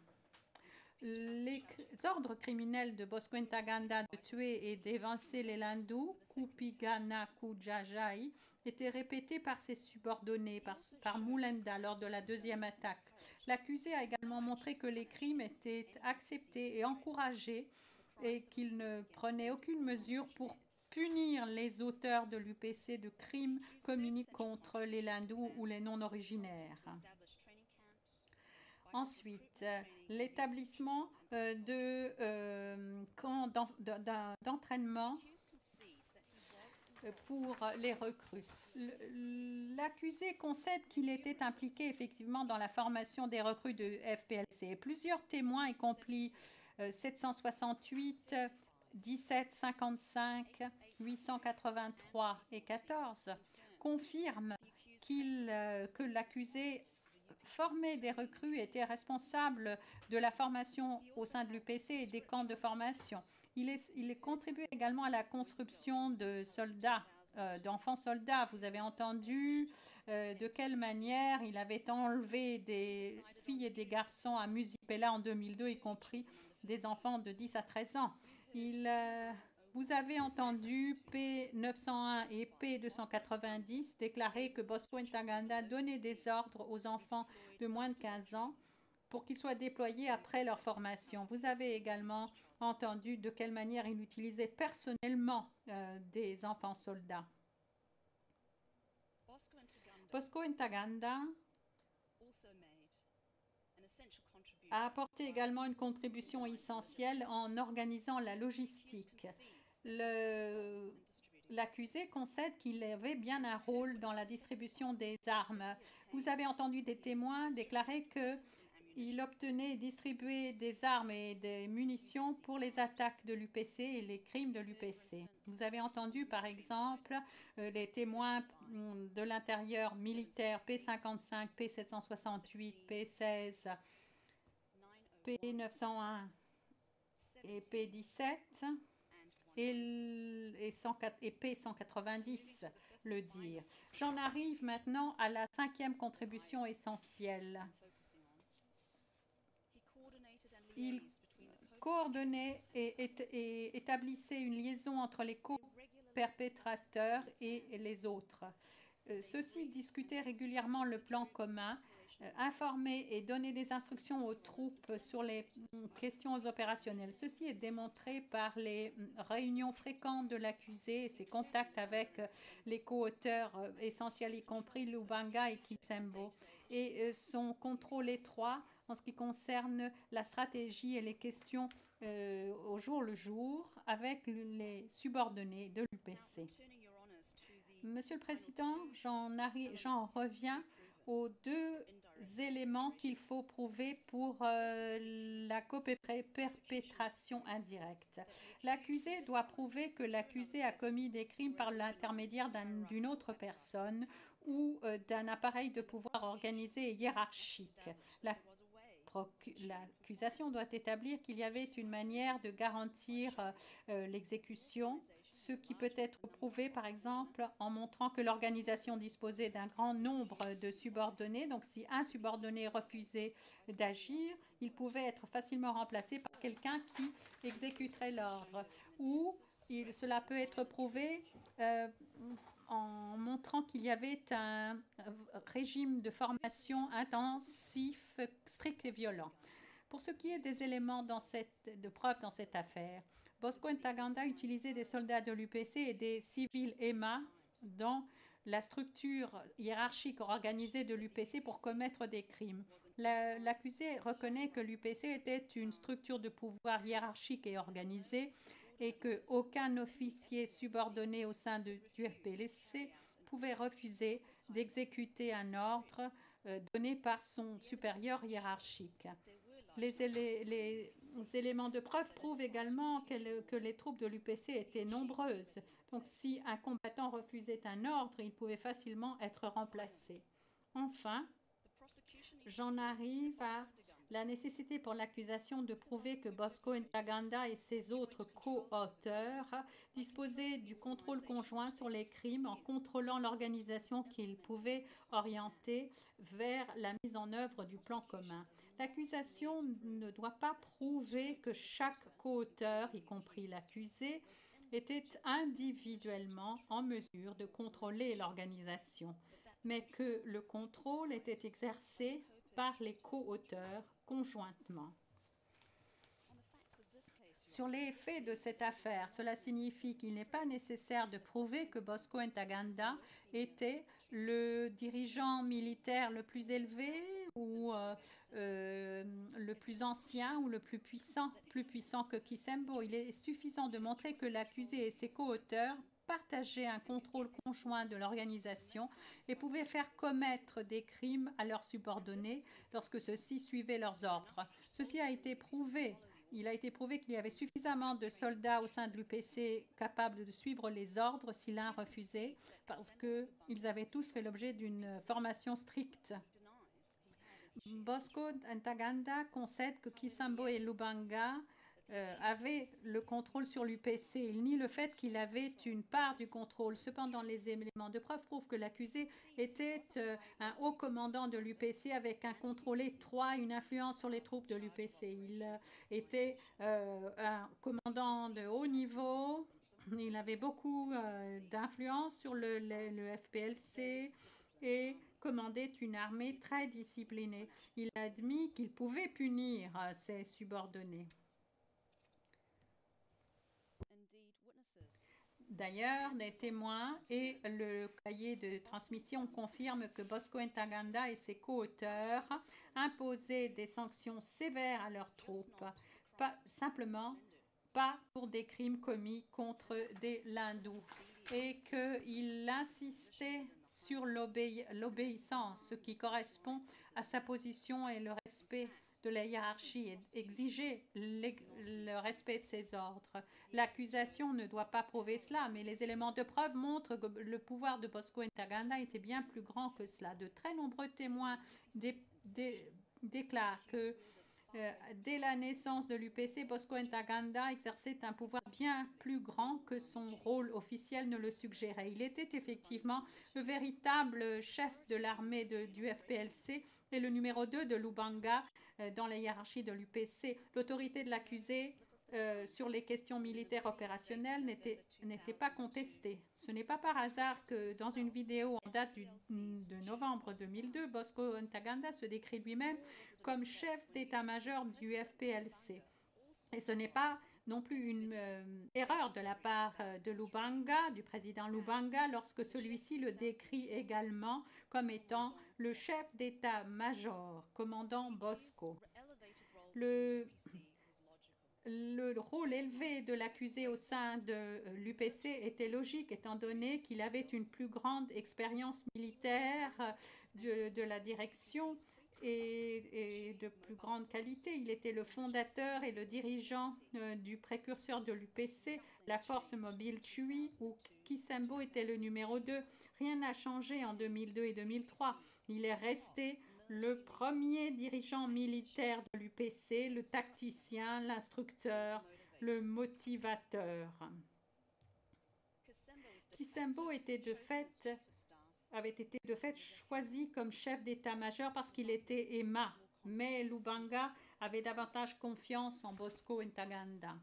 Les ordres criminels de Bosco Ntaganda de tuer et d'évincer les Landous, Kupigana Kujajai, étaient répétés par ses subordonnés, par Mulenda lors de la deuxième attaque. L'accusé a également montré que les crimes étaient acceptés et encouragés et qu'il ne prenait aucune mesure pour punir les auteurs de l'UPC de crimes commis contre les Landous ou les non-originaires. Ensuite, l'établissement de camps d'entraînement pour les recrues. L'accusé concède qu'il était impliqué effectivement dans la formation des recrues de FPLC. Plusieurs témoins, y compris 768, 1755, 883 et 14, confirment que l'accusé formait des recrues et était responsable de la formation au sein de l'UPC et des camps de formation. Il contribuait également à la construction de soldats, d'enfants soldats. Vous avez entendu de quelle manière il avait enlevé des filles et des garçons à Musipela en 2002, y compris des enfants de 10 à 13 ans. Vous avez entendu P901 et P290 déclarer que Bosco Ntaganda donnait des ordres aux enfants de moins de 15 ans pour qu'ils soient déployés après leur formation. Vous avez également entendu de quelle manière il utilisait personnellement des enfants soldats. Bosco Ntaganda a apporté également une contribution essentielle en organisant la logistique. L'accusé concède qu'il avait bien un rôle dans la distribution des armes. Vous avez entendu des témoins déclarer il obtenait et distribuait des armes et des munitions pour les attaques de l'UPC et les crimes de l'UPC. Vous avez entendu par exemple les témoins de l'intérieur militaire P55, P768, P16, P901 et P17 et P190 le dire. J'en arrive maintenant à la cinquième contribution essentielle. Il coordonnait et établissait une liaison entre les co-perpétrateurs et les autres. Ceux-ci discutaient régulièrement le plan commun, informaient et donnaient des instructions aux troupes sur les questions opérationnelles. Ceci est démontré par les réunions fréquentes de l'accusé et ses contacts avec les co-auteurs essentiels, y compris Lubanga et Kisembo, et son contrôle étroit en ce qui concerne la stratégie et les questions au jour le jour avec les subordonnés de l'UPC. Monsieur le Président, j'en reviens aux deux éléments qu'il faut prouver pour la coperpétration indirecte. L'accusé doit prouver que l'accusé a commis des crimes par l'intermédiaire d'une autre personne ou d'un appareil de pouvoir organisé et hiérarchique. L'accusation doit établir qu'il y avait une manière de garantir l'exécution, ce qui peut être prouvé par exemple en montrant que l'organisation disposait d'un grand nombre de subordonnés. Donc si un subordonné refusait d'agir, il pouvait être facilement remplacé par quelqu'un qui exécuterait l'ordre. Ou cela peut être prouvé en montrant qu'il y avait un régime de formation intensif, strict et violent. Pour ce qui est des éléments de preuve dans cette affaire, Bosco Ntaganda utilisait des soldats de l'UPC et des civils EMA dans la structure hiérarchique organisée de l'UPC pour commettre des crimes. L'accusé reconnaît que l'UPC était une structure de pouvoir hiérarchique et organisée et qu'aucun officier subordonné au sein du FPLC pouvait refuser d'exécuter un ordre donné par son supérieur hiérarchique. Les éléments de preuve prouvent également que les troupes de l'UPC étaient nombreuses. Donc, si un combattant refusait un ordre, il pouvait facilement être remplacé. Enfin, j'en arrive à la nécessité pour l'accusation de prouver que Bosco Ntaganda et ses autres co-auteurs disposaient du contrôle conjoint sur les crimes en contrôlant l'organisation qu'ils pouvaient orienter vers la mise en œuvre du plan commun. L'accusation ne doit pas prouver que chaque co-auteur, y compris l'accusé, était individuellement en mesure de contrôler l'organisation, mais que le contrôle était exercé par les co-auteurs conjointement. Sur les faits de cette affaire, cela signifie qu'il n'est pas nécessaire de prouver que Bosco Ntaganda était le dirigeant militaire le plus élevé ou le plus ancien ou le plus puissant que Kisembo. Il est suffisant de montrer que l'accusé et ses co-auteurs partageaient un contrôle conjoint de l'organisation et pouvaient faire commettre des crimes à leurs subordonnés lorsque ceux-ci suivaient leurs ordres. Ceci a été prouvé. Il a été prouvé qu'il y avait suffisamment de soldats au sein de l'UPC capables de suivre les ordres si l'un refusait, parce qu'ils avaient tous fait l'objet d'une formation stricte. Bosco Ntaganda concède que Kisembo et Lubanga avaient le contrôle sur l'UPC. Il nie le fait qu'il avait une part du contrôle. Cependant, les éléments de preuve prouvent que l'accusé était un haut commandant de l'UPC avec un contrôle étroit, une influence sur les troupes de l'UPC. Il était un commandant de haut niveau. Il avait beaucoup d'influence sur le FPLC et commandait une armée très disciplinée. Il a admis qu'il pouvait punir ses subordonnés. D'ailleurs, des témoins et le cahier de transmission confirment que Bosco Ntaganda et ses co-auteurs imposaient des sanctions sévères à leurs troupes, pas pour des crimes commis contre des Lindous, et qu'il insistait sur l'obéissance, ce qui correspond à sa position et le respect de la hiérarchie et exiger le respect de ces ordres. L'accusation ne doit pas prouver cela, mais les éléments de preuve montrent que le pouvoir de Bosco Ntaganda était bien plus grand que cela. De très nombreux témoins déclarent que dès la naissance de l'UPC, Bosco Ntaganda exerçait un pouvoir bien plus grand que son rôle officiel ne le suggérait. Il était effectivement le véritable chef de l'armée du FPLC et le numéro 2 de Lubanga dans la hiérarchie de l'UPC. L'autorité de l'accusé sur les questions militaires opérationnelles n'était pas contestée. Ce n'est pas par hasard que dans une vidéo en date de novembre 2002, Bosco Ntaganda se décrit lui-même comme chef d'état-major du FPLC. Et ce n'est pas non plus une erreur de la part de Lubanga, du président Lubanga, lorsque celui-ci le décrit également comme étant le chef d'état-major, commandant Bosco. Le rôle élevé de l'accusé au sein de l'UPC était logique étant donné qu'il avait une plus grande expérience militaire de la direction et de plus grande qualité. Il était le fondateur et le dirigeant du précurseur de l'UPC, la force mobile Chui, où Kisembo était le numéro 2. Rien n'a changé en 2002 et 2003. Il est resté le premier dirigeant militaire de l'UPC, le tacticien, l'instructeur, le motivateur. Kisembo avait été de fait choisi comme chef d'état-major parce qu'il était EMA, mais Lubanga avait davantage confiance en Bosco Ntaganda.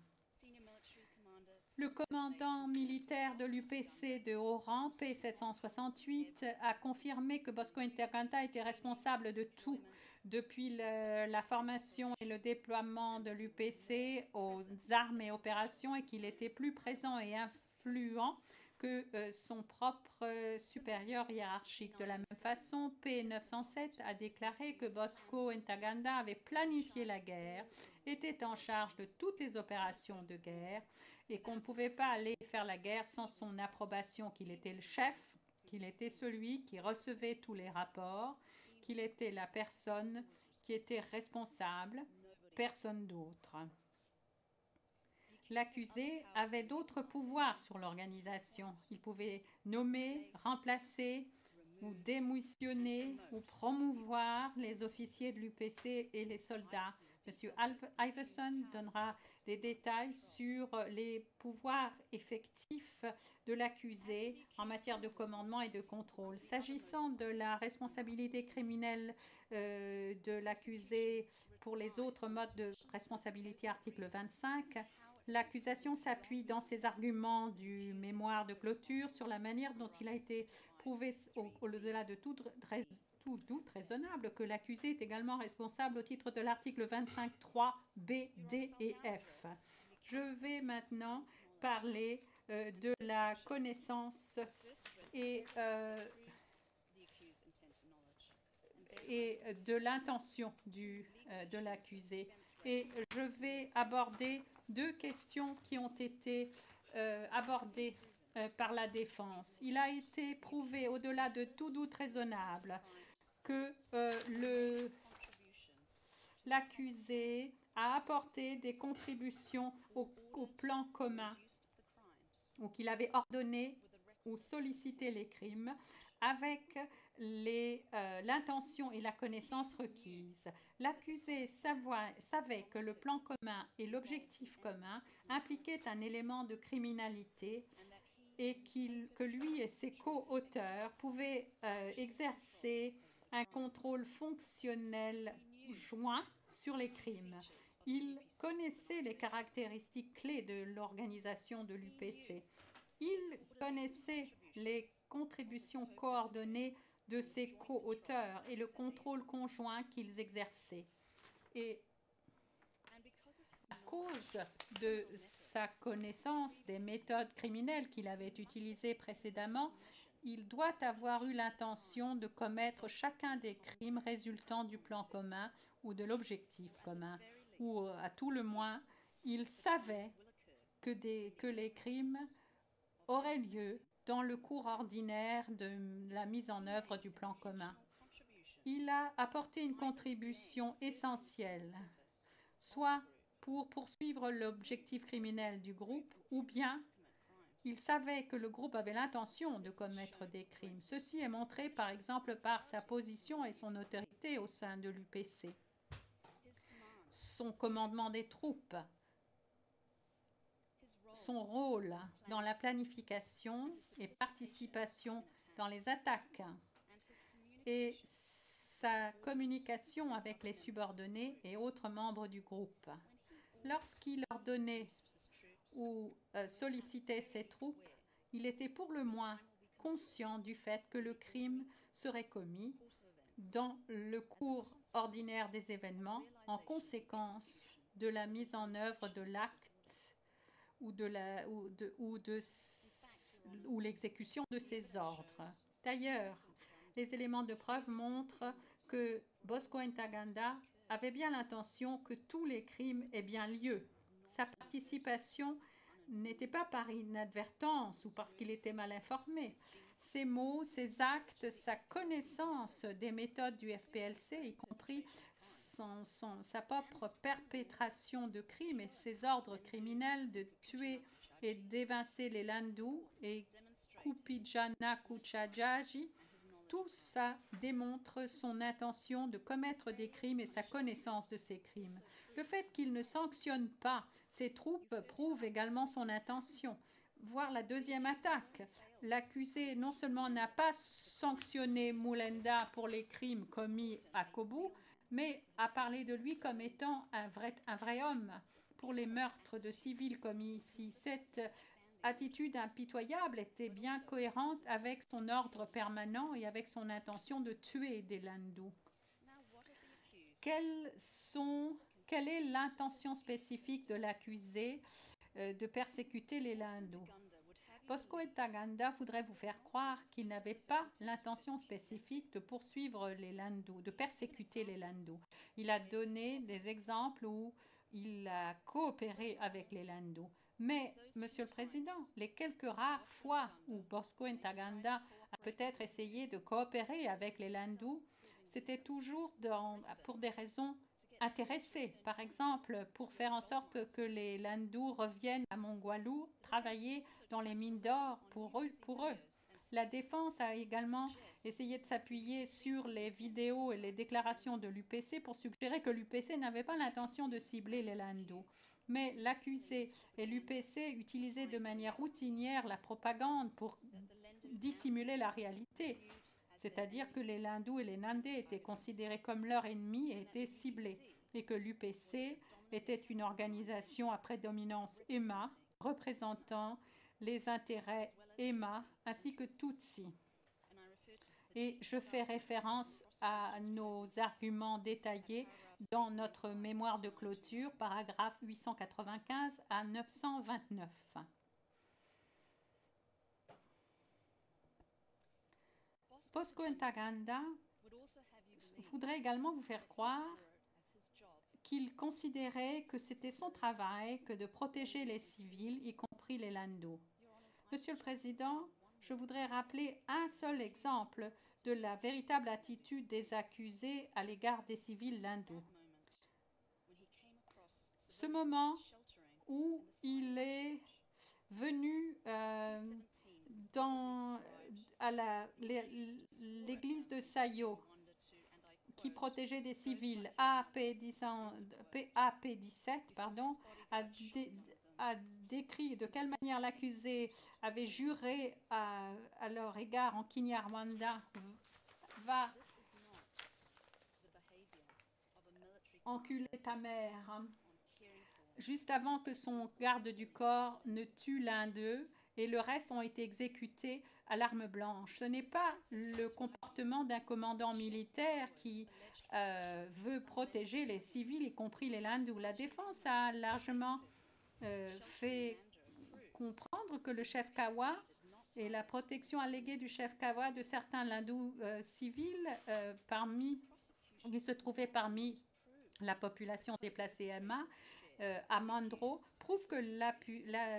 Le commandant militaire de l'UPC de haut rang, P768, a confirmé que Bosco Ntaganda était responsable de tout, depuis la formation et le déploiement de l'UPC aux armes et opérations, et qu'il était plus présent et influent que son propre supérieur hiérarchique. De la même façon, P907 a déclaré que Bosco Ntaganda avait planifié la guerre, était en charge de toutes les opérations de guerre, et qu'on ne pouvait pas aller faire la guerre sans son approbation, qu'il était le chef, qu'il était celui qui recevait tous les rapports, qu'il était la personne qui était responsable, personne d'autre. L'accusé avait d'autres pouvoirs sur l'organisation. Il pouvait nommer, remplacer ou démissionner ou promouvoir les officiers de l'UPC et les soldats. Monsieur Iverson donnera des détails sur les pouvoirs effectifs de l'accusé en matière de commandement et de contrôle. S'agissant de la responsabilité criminelle de l'accusé pour les autres modes de responsabilité, article 25, l'accusation s'appuie dans ses arguments du mémoire de clôture sur la manière dont il a été prouvé au-delà de tout doute raisonnable que l'accusé est également responsable au titre de l'article 25.3 B, D et F. Je vais maintenant parler de la connaissance et de l'intention de l'accusé. Et je vais aborder deux questions qui ont été abordées par la défense. Il a été prouvé au-delà de tout doute raisonnable que l'accusé a apporté des contributions au plan commun, ou qu'il avait ordonné ou sollicité les crimes avec l'intention et la connaissance requises. L'accusé savait que le plan commun et l'objectif commun impliquaient un élément de criminalité et que lui et ses co-auteurs pouvaient exercer un contrôle fonctionnel joint sur les crimes. Il connaissait les caractéristiques clés de l'organisation de l'UPC. Il connaissait les contributions coordonnées de ses co-auteurs et le contrôle conjoint qu'ils exerçaient. Et à cause de sa connaissance des méthodes criminelles qu'il avait utilisées précédemment, il doit avoir eu l'intention de commettre chacun des crimes résultant du plan commun ou de l'objectif commun, ou à tout le moins, il savait que les crimes auraient lieu dans le cours ordinaire de la mise en œuvre du plan commun. il a apporté une contribution essentielle, soit pour poursuivre l'objectif criminel du groupe, ou bien il savait que le groupe avait l'intention de commettre des crimes. Ceci est montré par exemple par sa position et son autorité au sein de l'UPC. Son commandement des troupes, son rôle dans la planification et participation dans les attaques et sa communication avec les subordonnés et autres membres du groupe. Lorsqu'il ordonnait ou sollicitait ses troupes, il était pour le moins conscient du fait que le crime serait commis dans le cours ordinaire des événements en conséquence de la mise en œuvre de l'acte ou l'exécution de ses ordres. D'ailleurs, les éléments de preuve montrent que Bosco Ntaganda avait bien l'intention que tous les crimes aient bien lieu. Sa participation n'était pas par inadvertance ou parce qu'il était mal informé. Ses mots, ses actes, sa connaissance des méthodes du FPLC, y compris sa propre perpétration de crimes et ses ordres criminels de tuer et d'évincer les Landous et Kupijana Kuchajaji, tout ça démontre son intention de commettre des crimes et sa connaissance de ces crimes. Le fait qu'il ne sanctionne pas ses troupes prouve également son intention. Voir la deuxième attaque. L'accusé non seulement n'a pas sanctionné Mulenda pour les crimes commis à Kobu, mais a parlé de lui comme étant un vrai homme pour les meurtres de civils commis ici. Cette attitude impitoyable était bien cohérente avec son ordre permanent et avec son intention de tuer des Landous. Quelle est l'intention spécifique de l'accusé de persécuter les Landous? Bosco Ntaganda voudrait vous faire croire qu'il n'avait pas l'intention spécifique de poursuivre les Landous, de persécuter les Landous. Il a donné des exemples où il a coopéré avec les Landous. Mais, Monsieur le Président, les quelques rares fois où Bosco Ntaganda a peut-être essayé de coopérer avec les Landous, c'était toujours pour des raisons intéressées. Par exemple, pour faire en sorte que les Landous reviennent à Mongwalu travailler dans les mines d'or pour eux. La défense a également essayé de s'appuyer sur les vidéos et les déclarations de l'UPC pour suggérer que l'UPC n'avait pas l'intention de cibler les Landous. Mais l'accusé et l'UPC utilisaient de manière routinière la propagande pour dissimuler la réalité, c'est-à-dire que les Landous et les Nandés étaient considérés comme leurs ennemis et étaient ciblés, et que l'UPC était une organisation à prédominance Emma, représentant les intérêts Emma ainsi que Tutsi. Et je fais référence à nos arguments détaillés dans notre mémoire de clôture, paragraphe 895 à 929. Bosco Ntaganda voudrait également vous faire croire qu'il considérait que c'était son travail que de protéger les civils, y compris les Landous. Monsieur le Président, je voudrais rappeler un seul exemple de la véritable attitude des accusés à l'égard des civils Landous. Ce moment où il est venu à l'église de Sayo, qui protégeait des civils, AP17, a décrit de quelle manière l'accusé avait juré à leur égard en Kinyarwanda va enculer ta mère, juste avant que son garde du corps ne tue l'un d'eux et le reste ont été exécutés à l'arme blanche. Ce n'est pas le comportement d'un commandant militaire qui veut protéger les civils, y compris les Landous. La défense a largement fait comprendre que le chef Kawa et la protection alléguée du chef Kawa de certains Landous civils qui se trouvaient parmi la population déplacée Emma à Mandro prouve que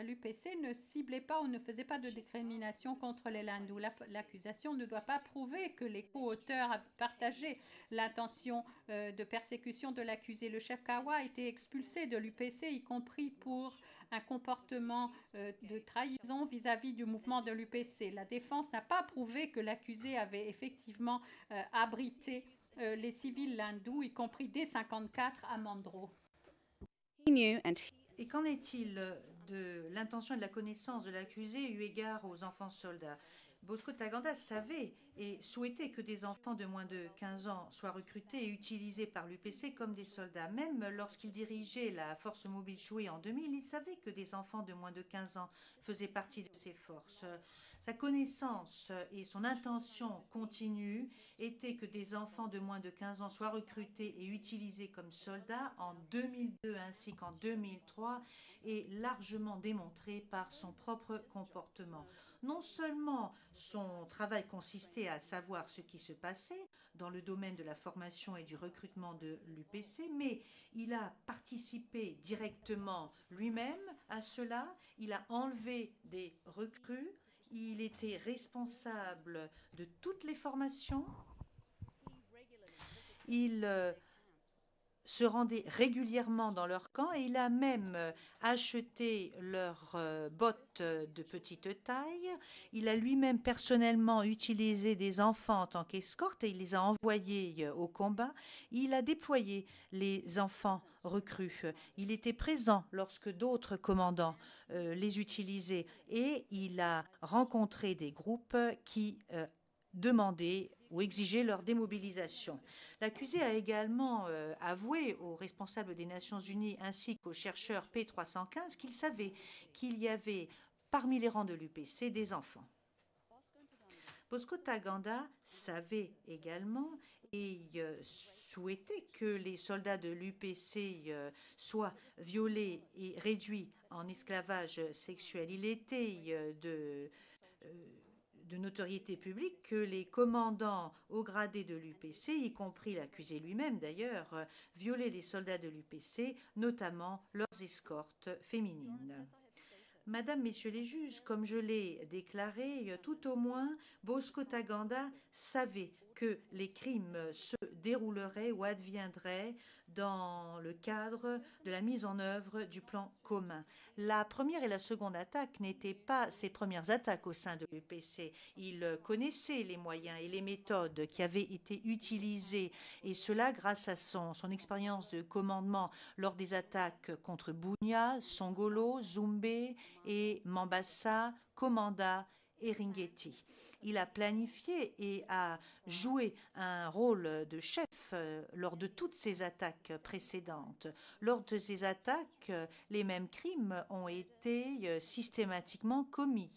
l'UPC ne ciblait pas ou ne faisait pas de discrimination contre les Lindous. L'accusation ne doit pas prouver que les co-auteurs avaient partagé l'intention de persécution de l'accusé. Le chef Kawa a été expulsé de l'UPC, y compris pour un comportement de trahison vis-à-vis du mouvement de l'UPC. La défense n'a pas prouvé que l'accusé avait effectivement abrité les civils hindous, y compris dès 1954 à Mandro. Et qu'en est-il de l'intention et de la connaissance de l'accusé eu égard aux enfants soldats? Bosco Ntaganda savait et souhaitait que des enfants de moins de 15 ans soient recrutés et utilisés par l'UPC comme des soldats. Même lorsqu'il dirigeait la force mobile Choué en 2000, il savait que des enfants de moins de 15 ans faisaient partie de ces forces. Sa connaissance et son intention continue était que des enfants de moins de 15 ans soient recrutés et utilisés comme soldats en 2002 ainsi qu'en 2003 est largement démontré par son propre comportement. Non seulement son travail consistait à savoir ce qui se passait dans le domaine de la formation et du recrutement de l'UPC, mais il a participé directement lui-même à cela, il a enlevé des recrues, il était responsable de toutes les formations, il se rendait régulièrement dans leur camp et il a même acheté leurs bottes de petite taille. Il a lui-même personnellement utilisé des enfants en tant qu'escorte et il les a envoyés au combat. Il a déployé les enfants recrues. Il était présent lorsque d'autres commandants les utilisaient et il a rencontré des groupes qui demandaient ou exigeaient leur démobilisation. L'accusé a également avoué aux responsables des Nations Unies ainsi qu'aux chercheurs P315 qu'il savait qu'il y avait parmi les rangs de l'UPC des enfants. Bosco Ntaganda savait également et souhaitait que les soldats de l'UPC soient violés et réduits en esclavage sexuel. Il était de notoriété publique que les commandants haut gradés de l'UPC, y compris l'accusé lui-même d'ailleurs, violaient les soldats de l'UPC, notamment leurs escortes féminines. Madame, Messieurs les juges, comme je l'ai déclaré, tout au moins, Bosco Ntaganda savait que les crimes se dérouleraient ou adviendraient dans le cadre de la mise en œuvre du plan commun. La première et la seconde attaque n'étaient pas ses premières attaques au sein de l'UPC. Il connaissait les moyens et les méthodes qui avaient été utilisées, et cela grâce à son expérience de commandement lors des attaques contre Bunia, Songolo, Zumbe et Mambasa, Komanda et Ringeti. Il a planifié et a joué un rôle de chef lors de toutes ces attaques précédentes. Lors de ces attaques, les mêmes crimes ont été systématiquement commis.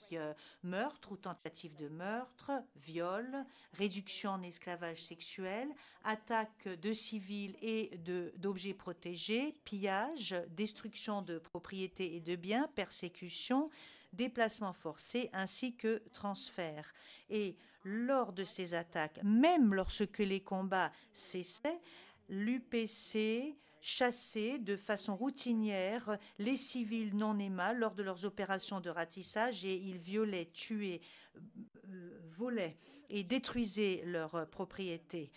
Meurtre ou tentative de meurtre, viol, réduction en esclavage sexuel, attaque de civils et d'objets protégés, pillage, destruction de propriétés et de biens, persécution, déplacement forcé ainsi que transfert. Et lors de ces attaques, même lorsque les combats cessaient, l'UPC chassait de façon routinière les civils non émals lors de leurs opérations de ratissage et ils violaient, tuaient, volaient et détruisaient leurs propriétés.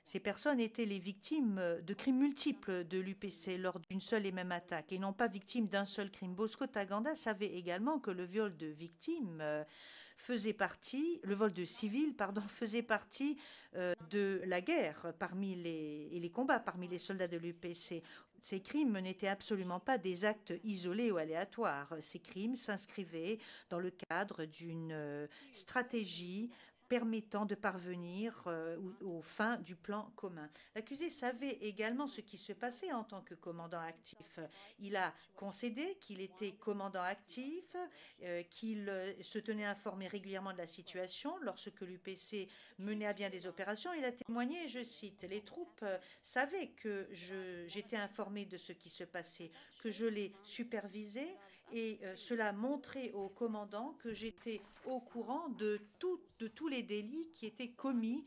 Ces personnes étaient les victimes de crimes multiples de l'UPC lors d'une seule et même attaque et non pas victimes d'un seul crime. Bosco Ntaganda savait également que le viol de victimes le vol de civils, faisait partie de la guerre et les combats parmi les soldats de l'UPC. Ces crimes n'étaient absolument pas des actes isolés ou aléatoires. Ces crimes s'inscrivaient dans le cadre d'une stratégie permettant de parvenir aux fins du plan commun. L'accusé savait également ce qui se passait en tant que commandant actif. Il a concédé qu'il était commandant actif, qu'il se tenait informé régulièrement de la situation lorsque l'UPC menait à bien des opérations. Il a témoigné, et je cite, « Les troupes savaient que j'étais informé de ce qui se passait, que je les supervisais Et cela montrait au commandant que j'étais au courant de tous les délits qui étaient commis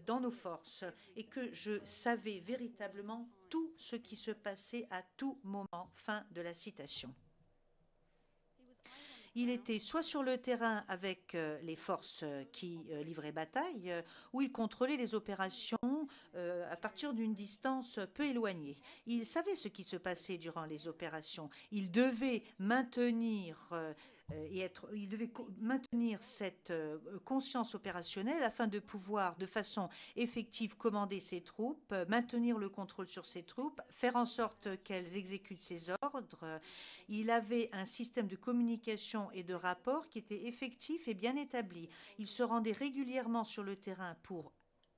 dans nos forces et que je savais véritablement tout ce qui se passait à tout moment. Fin de la citation. Il était soit sur le terrain avec les forces qui livraient bataille, ou il contrôlait les opérations à partir d'une distance peu éloignée. Il savait ce qui se passait durant les opérations. Il devait maintenir maintenir cette conscience opérationnelle afin de pouvoir de façon effective commander ses troupes, maintenir le contrôle sur ses troupes, faire en sorte qu'elles exécutent ses ordres. Il avait un système de communication et de rapport qui était effectif et bien établi. Il se rendait régulièrement sur le terrain pour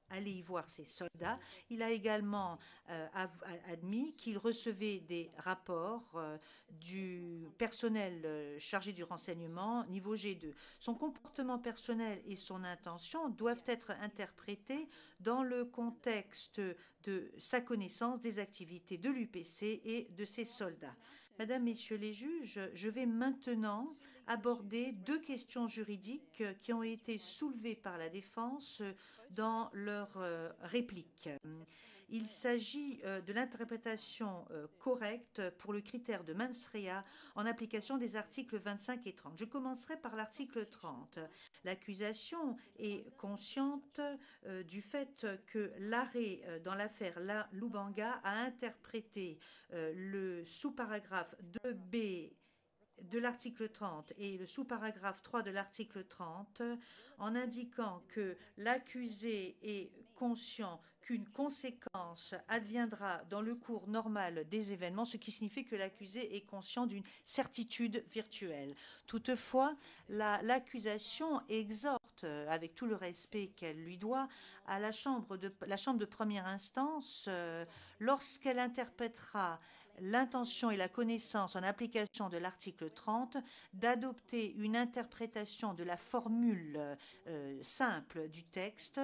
aller y voir ses soldats. Il a également admis qu'il recevait des rapports du personnel chargé du renseignement niveau G2. Son comportement personnel et son intention doivent être interprétés dans le contexte de sa connaissance des activités de l'UPC et de ses soldats. Mesdames, Messieurs les juges, je vais maintenant aborder deux questions juridiques qui ont été soulevées par la défense dans leur réplique. Il s'agit de l'interprétation correcte pour le critère de mens rea en application des articles 25 et 30. Je commencerai par l'article 30. L'accusation est consciente du fait que l'arrêt dans l'affaire Lubanga a interprété le sous-paragraphe 2b de l'article 30 et le sous-paragraphe 3 de l'article 30 en indiquant que l'accusé est conscient qu'une conséquence adviendra dans le cours normal des événements, ce qui signifie que l'accusé est conscient d'une certitude virtuelle. Toutefois, l'accusation exhorte, avec tout le respect qu'elle lui doit, à la chambre de première instance, lorsqu'elle interprétera l'intention et la connaissance en application de l'article 30, d'adopter une interprétation de la formule simple du texte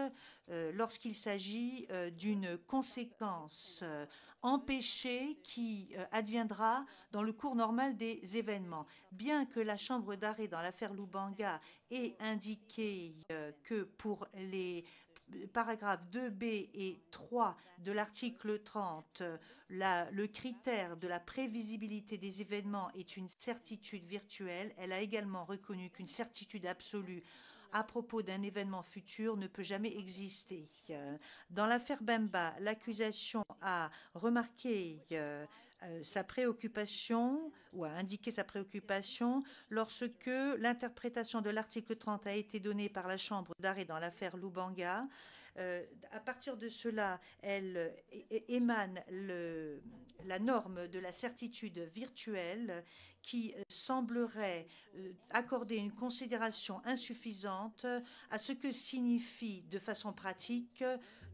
lorsqu'il s'agit d'une conséquence empêchée qui adviendra dans le cours normal des événements. Bien que la chambre d'arrêt dans l'affaire Lubanga ait indiqué que pour les paragraphes 2b et 3 de l'article 30, le critère de la prévisibilité des événements est une certitude virtuelle. Elle a également reconnu qu'une certitude absolue à propos d'un événement futur ne peut jamais exister. Dans l'affaire Bemba, l'accusation a remarqué sa préoccupation ou a indiqué sa préoccupation lorsque l'interprétation de l'article 30 a été donnée par la chambre d'arrêt dans l'affaire Lubanga. À partir de cela, elle émane la norme de la certitude virtuelle qui semblerait accorder une considération insuffisante à ce que signifie de façon pratique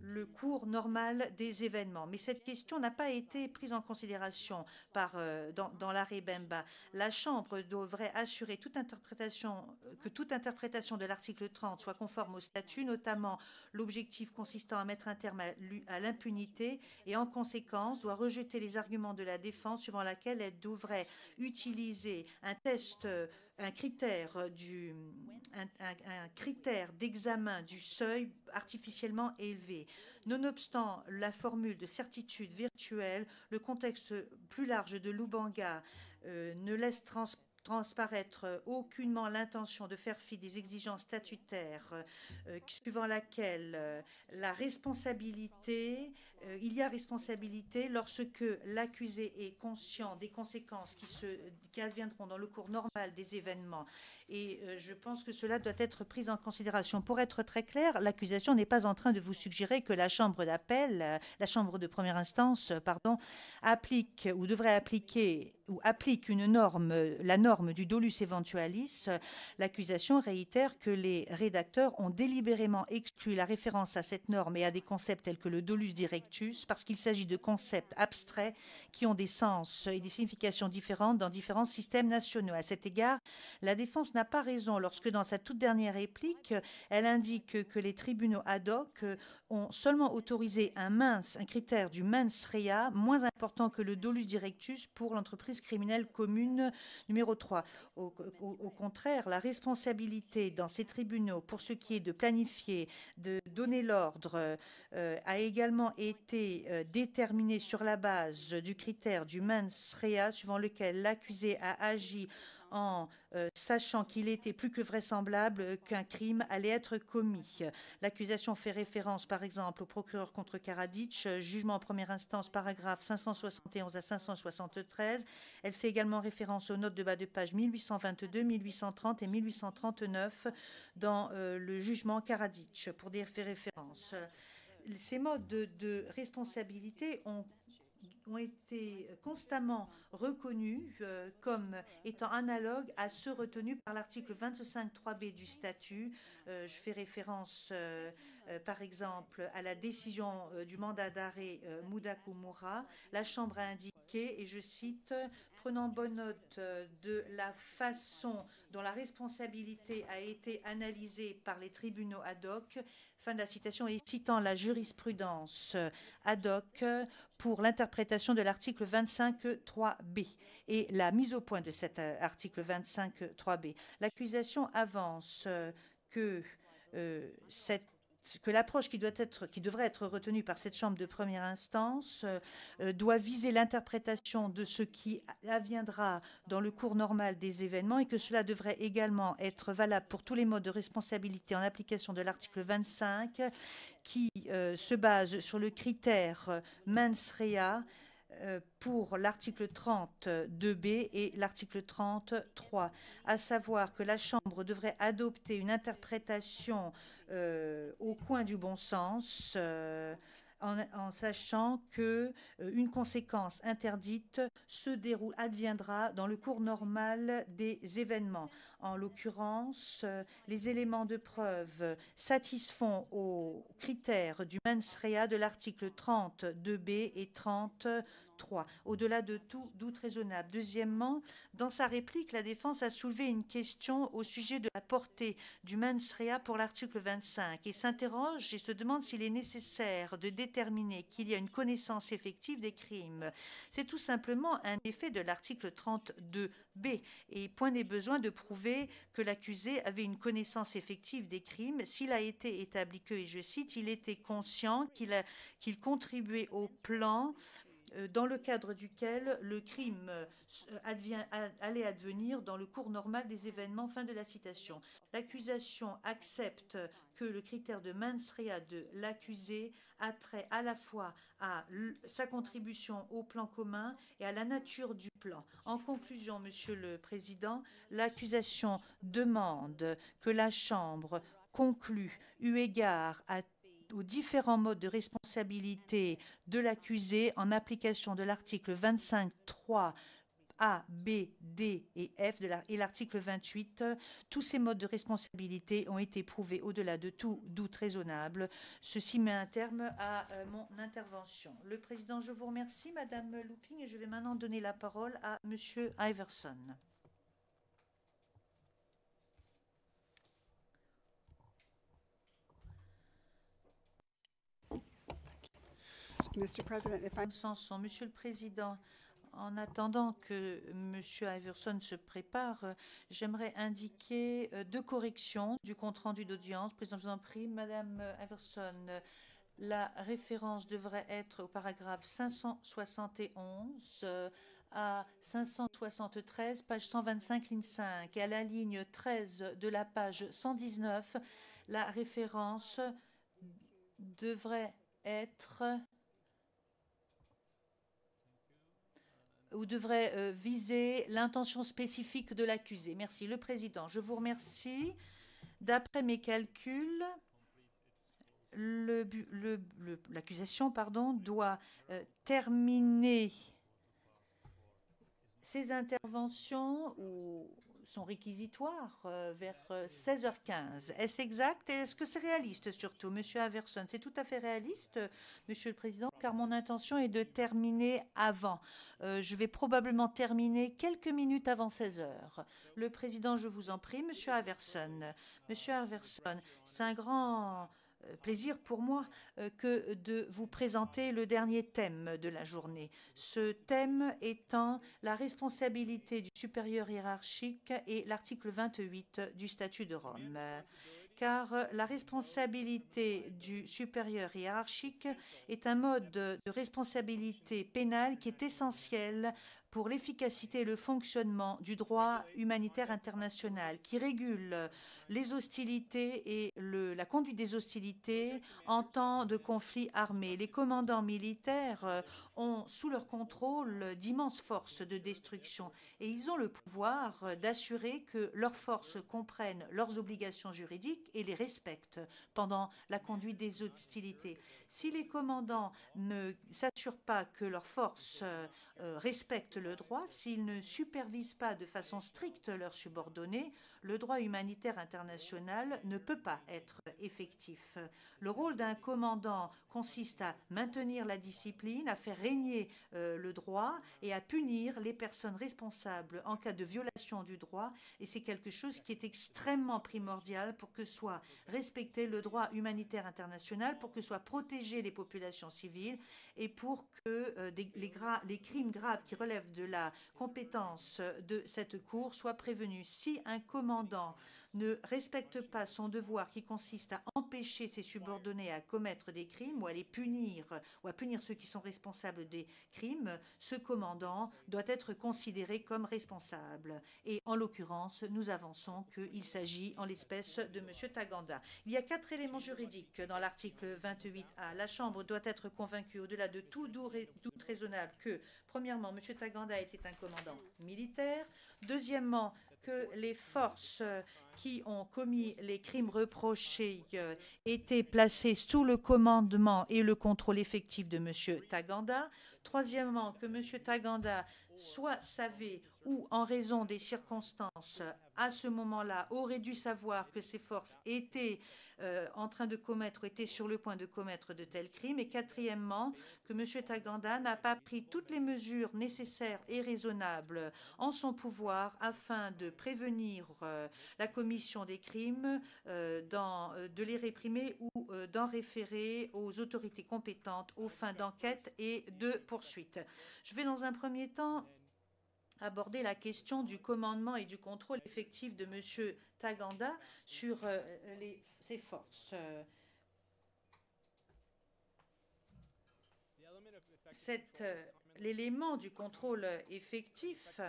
le cours normal des événements. Mais cette question n'a pas été prise en considération dans l'arrêt Bemba. La Chambre devrait assurer que toute interprétation de l'article 30 soit conforme au statut, notamment l'objectif consistant à mettre un terme à l'impunité et en conséquence doit rejeter les arguments de la défense suivant laquelle elle devrait utiliser un critère d'examen du seuil artificiellement élevé. Nonobstant la formule de certitude virtuelle, le contexte plus large de Lubanga ne laisse transparaître aucunement l'intention de faire fi des exigences statutaires suivant laquelle il y a responsabilité lorsque l'accusé est conscient des conséquences qui adviendront dans le cours normal des événements. Et je pense que cela doit être pris en considération. Pour être très clair, l'accusation n'est pas en train de vous suggérer que la chambre d'appel, la chambre de première instance, applique ou devrait appliquer ou applique la norme du dolus eventualis. L'accusation réitère que les rédacteurs ont délibérément exclu la référence à cette norme et à des concepts tels que le dolus directus parce qu'il s'agit de concepts abstraits qui ont des sens et des significations différentes dans différents systèmes nationaux. À cet égard, la défense n'a pas raison lorsque, dans sa toute dernière réplique, elle indique que les tribunaux ad hoc ont seulement autorisé un critère du mens rea moins important que le dolus directus pour l'entreprise criminelle commune numéro 3. Au contraire, la responsabilité dans ces tribunaux pour ce qui est de planifier, de donner l'ordre, a également été déterminée sur la base du critère du mens rea suivant lequel l'accusé a agi en sachant qu'il était plus que vraisemblable qu'un crime allait être commis. L'accusation fait référence, par exemple, au procureur contre Karadzic, jugement en première instance, paragraphes 571 à 573. Elle fait également référence aux notes de bas de page 1822, 1830 et 1839 dans le jugement Karadzic, pour dire fait référence. Ces modes de responsabilité ont été constamment reconnus comme étant analogues à ceux retenus par l'article 25.3b du statut. Je fais référence par exemple à la décision du mandat d'arrêt Mudakumura. La Chambre a indiqué, et je cite, prenant bonne note de la façon dont la responsabilité a été analysée par les tribunaux ad hoc, fin de la citation, et citant la jurisprudence ad hoc pour l'interprétation de l'article 25.3b et la mise au point de cet article 25.3b. L'accusation avance que l'approche qui devrait être retenue par cette chambre de première instance doit viser l'interprétation de ce qui adviendra dans le cours normal des événements et que cela devrait également être valable pour tous les modes de responsabilité en application de l'article 25 qui se base sur le critère mens rea pour l'article 32b et l'article 33, à savoir que la Chambre devrait adopter une interprétation au coin du bon sens, en sachant que une conséquence interdite adviendra dans le cours normal des événements. En l'occurrence, les éléments de preuve satisfont aux critères du mens rea de l'article 32b et 33, au-delà de tout doute raisonnable. Deuxièmement, dans sa réplique, la défense a soulevé une question au sujet de la portée du mens rea pour l'article 25 et s'interroge et se demande s'il est nécessaire de déterminer qu'il y a une connaissance effective des crimes. C'est tout simplement un effet de l'article 32b et point n'est besoin de prouver que l'accusé avait une connaissance effective des crimes s'il a été établi que, et je cite, il était conscient qu'il contribuait au plan dans le cadre duquel le crime allait advenir dans le cours normal des événements. Fin de la citation. L'accusation accepte que le critère de mens rea de l'accusé a trait à la fois à sa contribution au plan commun et à la nature du plan. En conclusion, Monsieur le Président, l'accusation demande que la Chambre conclue, eu égard aux différents modes de responsabilité de l'accusé en application de l'article 25.3 A, B, D et F et l'article 28, tous ces modes de responsabilité ont été prouvés au-delà de tout doute raisonnable. Ceci met un terme à mon intervention. Le Président, je vous remercie, Madame Looping, et je vais maintenant donner la parole à Monsieur Iverson. Monsieur le Président, en attendant que M. Iverson se prépare, j'aimerais indiquer deux corrections du compte-rendu d'audience. Président, je vous en prie. Madame Iverson, la référence devrait être au paragraphe 571 à 573, page 125, ligne 5. Et à la ligne 13 de la page 119, la référence devrait être ou devrait viser l'intention spécifique de l'accusé. Merci. Le Président, je vous remercie. D'après mes calculs, l'accusation doit terminer ses interventions ou sont réquisitoires vers 16h15. Est-ce exact? Et est-ce que c'est réaliste surtout, Monsieur Averson? C'est tout à fait réaliste, Monsieur le Président, car mon intention est de terminer avant. Je vais probablement terminer quelques minutes avant 16h. Le Président, je vous en prie, Monsieur Averson. Monsieur Averson, c'est un grand plaisir pour moi que de vous présenter le dernier thème de la journée. Ce thème étant la responsabilité du supérieur hiérarchique et l'article 28 du statut de Rome. Car la responsabilité du supérieur hiérarchique est un mode de responsabilité pénale qui est essentiel pour l'efficacité et le fonctionnement du droit humanitaire international, qui régule les hostilités et la conduite des hostilités en temps de conflit armé. Les commandants militaires ont sous leur contrôle d'immenses forces de destruction et ils ont le pouvoir d'assurer que leurs forces comprennent leurs obligations juridiques et les respectent pendant la conduite des hostilités. Si les commandants ne s'assurent pas que leurs forces respectent le droit, s'ils ne supervisent pas de façon stricte leurs subordonnés, le droit humanitaire international ne peut pas être effectif. Le rôle d'un commandant consiste à maintenir la discipline, à faire régner le droit et à punir les personnes responsables en cas de violation du droit. Et c'est quelque chose qui est extrêmement primordial pour que soit respecté le droit humanitaire international, pour que soient protégées les populations civiles et pour que les crimes graves qui relèvent de la compétence de cette Cour soient prévenus. Si un commandant ne respecte pas son devoir qui consiste à empêcher ses subordonnés à commettre des crimes ou à les punir ou à punir ceux qui sont responsables des crimes, ce commandant doit être considéré comme responsable. Et en l'occurrence, nous avançons qu'il s'agit en l'espèce de M. Taganda. Il y a 4 éléments juridiques dans l'article 28A. La Chambre doit être convaincue au-delà de tout doute raisonnable que, premièrement, M. Taganda était un commandant militaire. Deuxièmement, que les forces qui ont commis les crimes reprochés étaient placées sous le commandement et le contrôle effectif de M. Taganda. Troisièmement, que M. Taganda soit savait ou, en raison des circonstances, à ce moment-là, aurait dû savoir que ces forces étaient en train de commettre, étaient sur le point de commettre de tels crimes. Et quatrièmement, que M. Taganda n'a pas pris toutes les mesures nécessaires et raisonnables en son pouvoir afin de prévenir la commission des crimes, de les réprimer ou d'en référer aux autorités compétentes aux fins d'enquête et de poursuite. Je vais dans un premier temps aborder la question du commandement et du contrôle effectif de M. Taganda sur ses forces. L'élément du contrôle effectif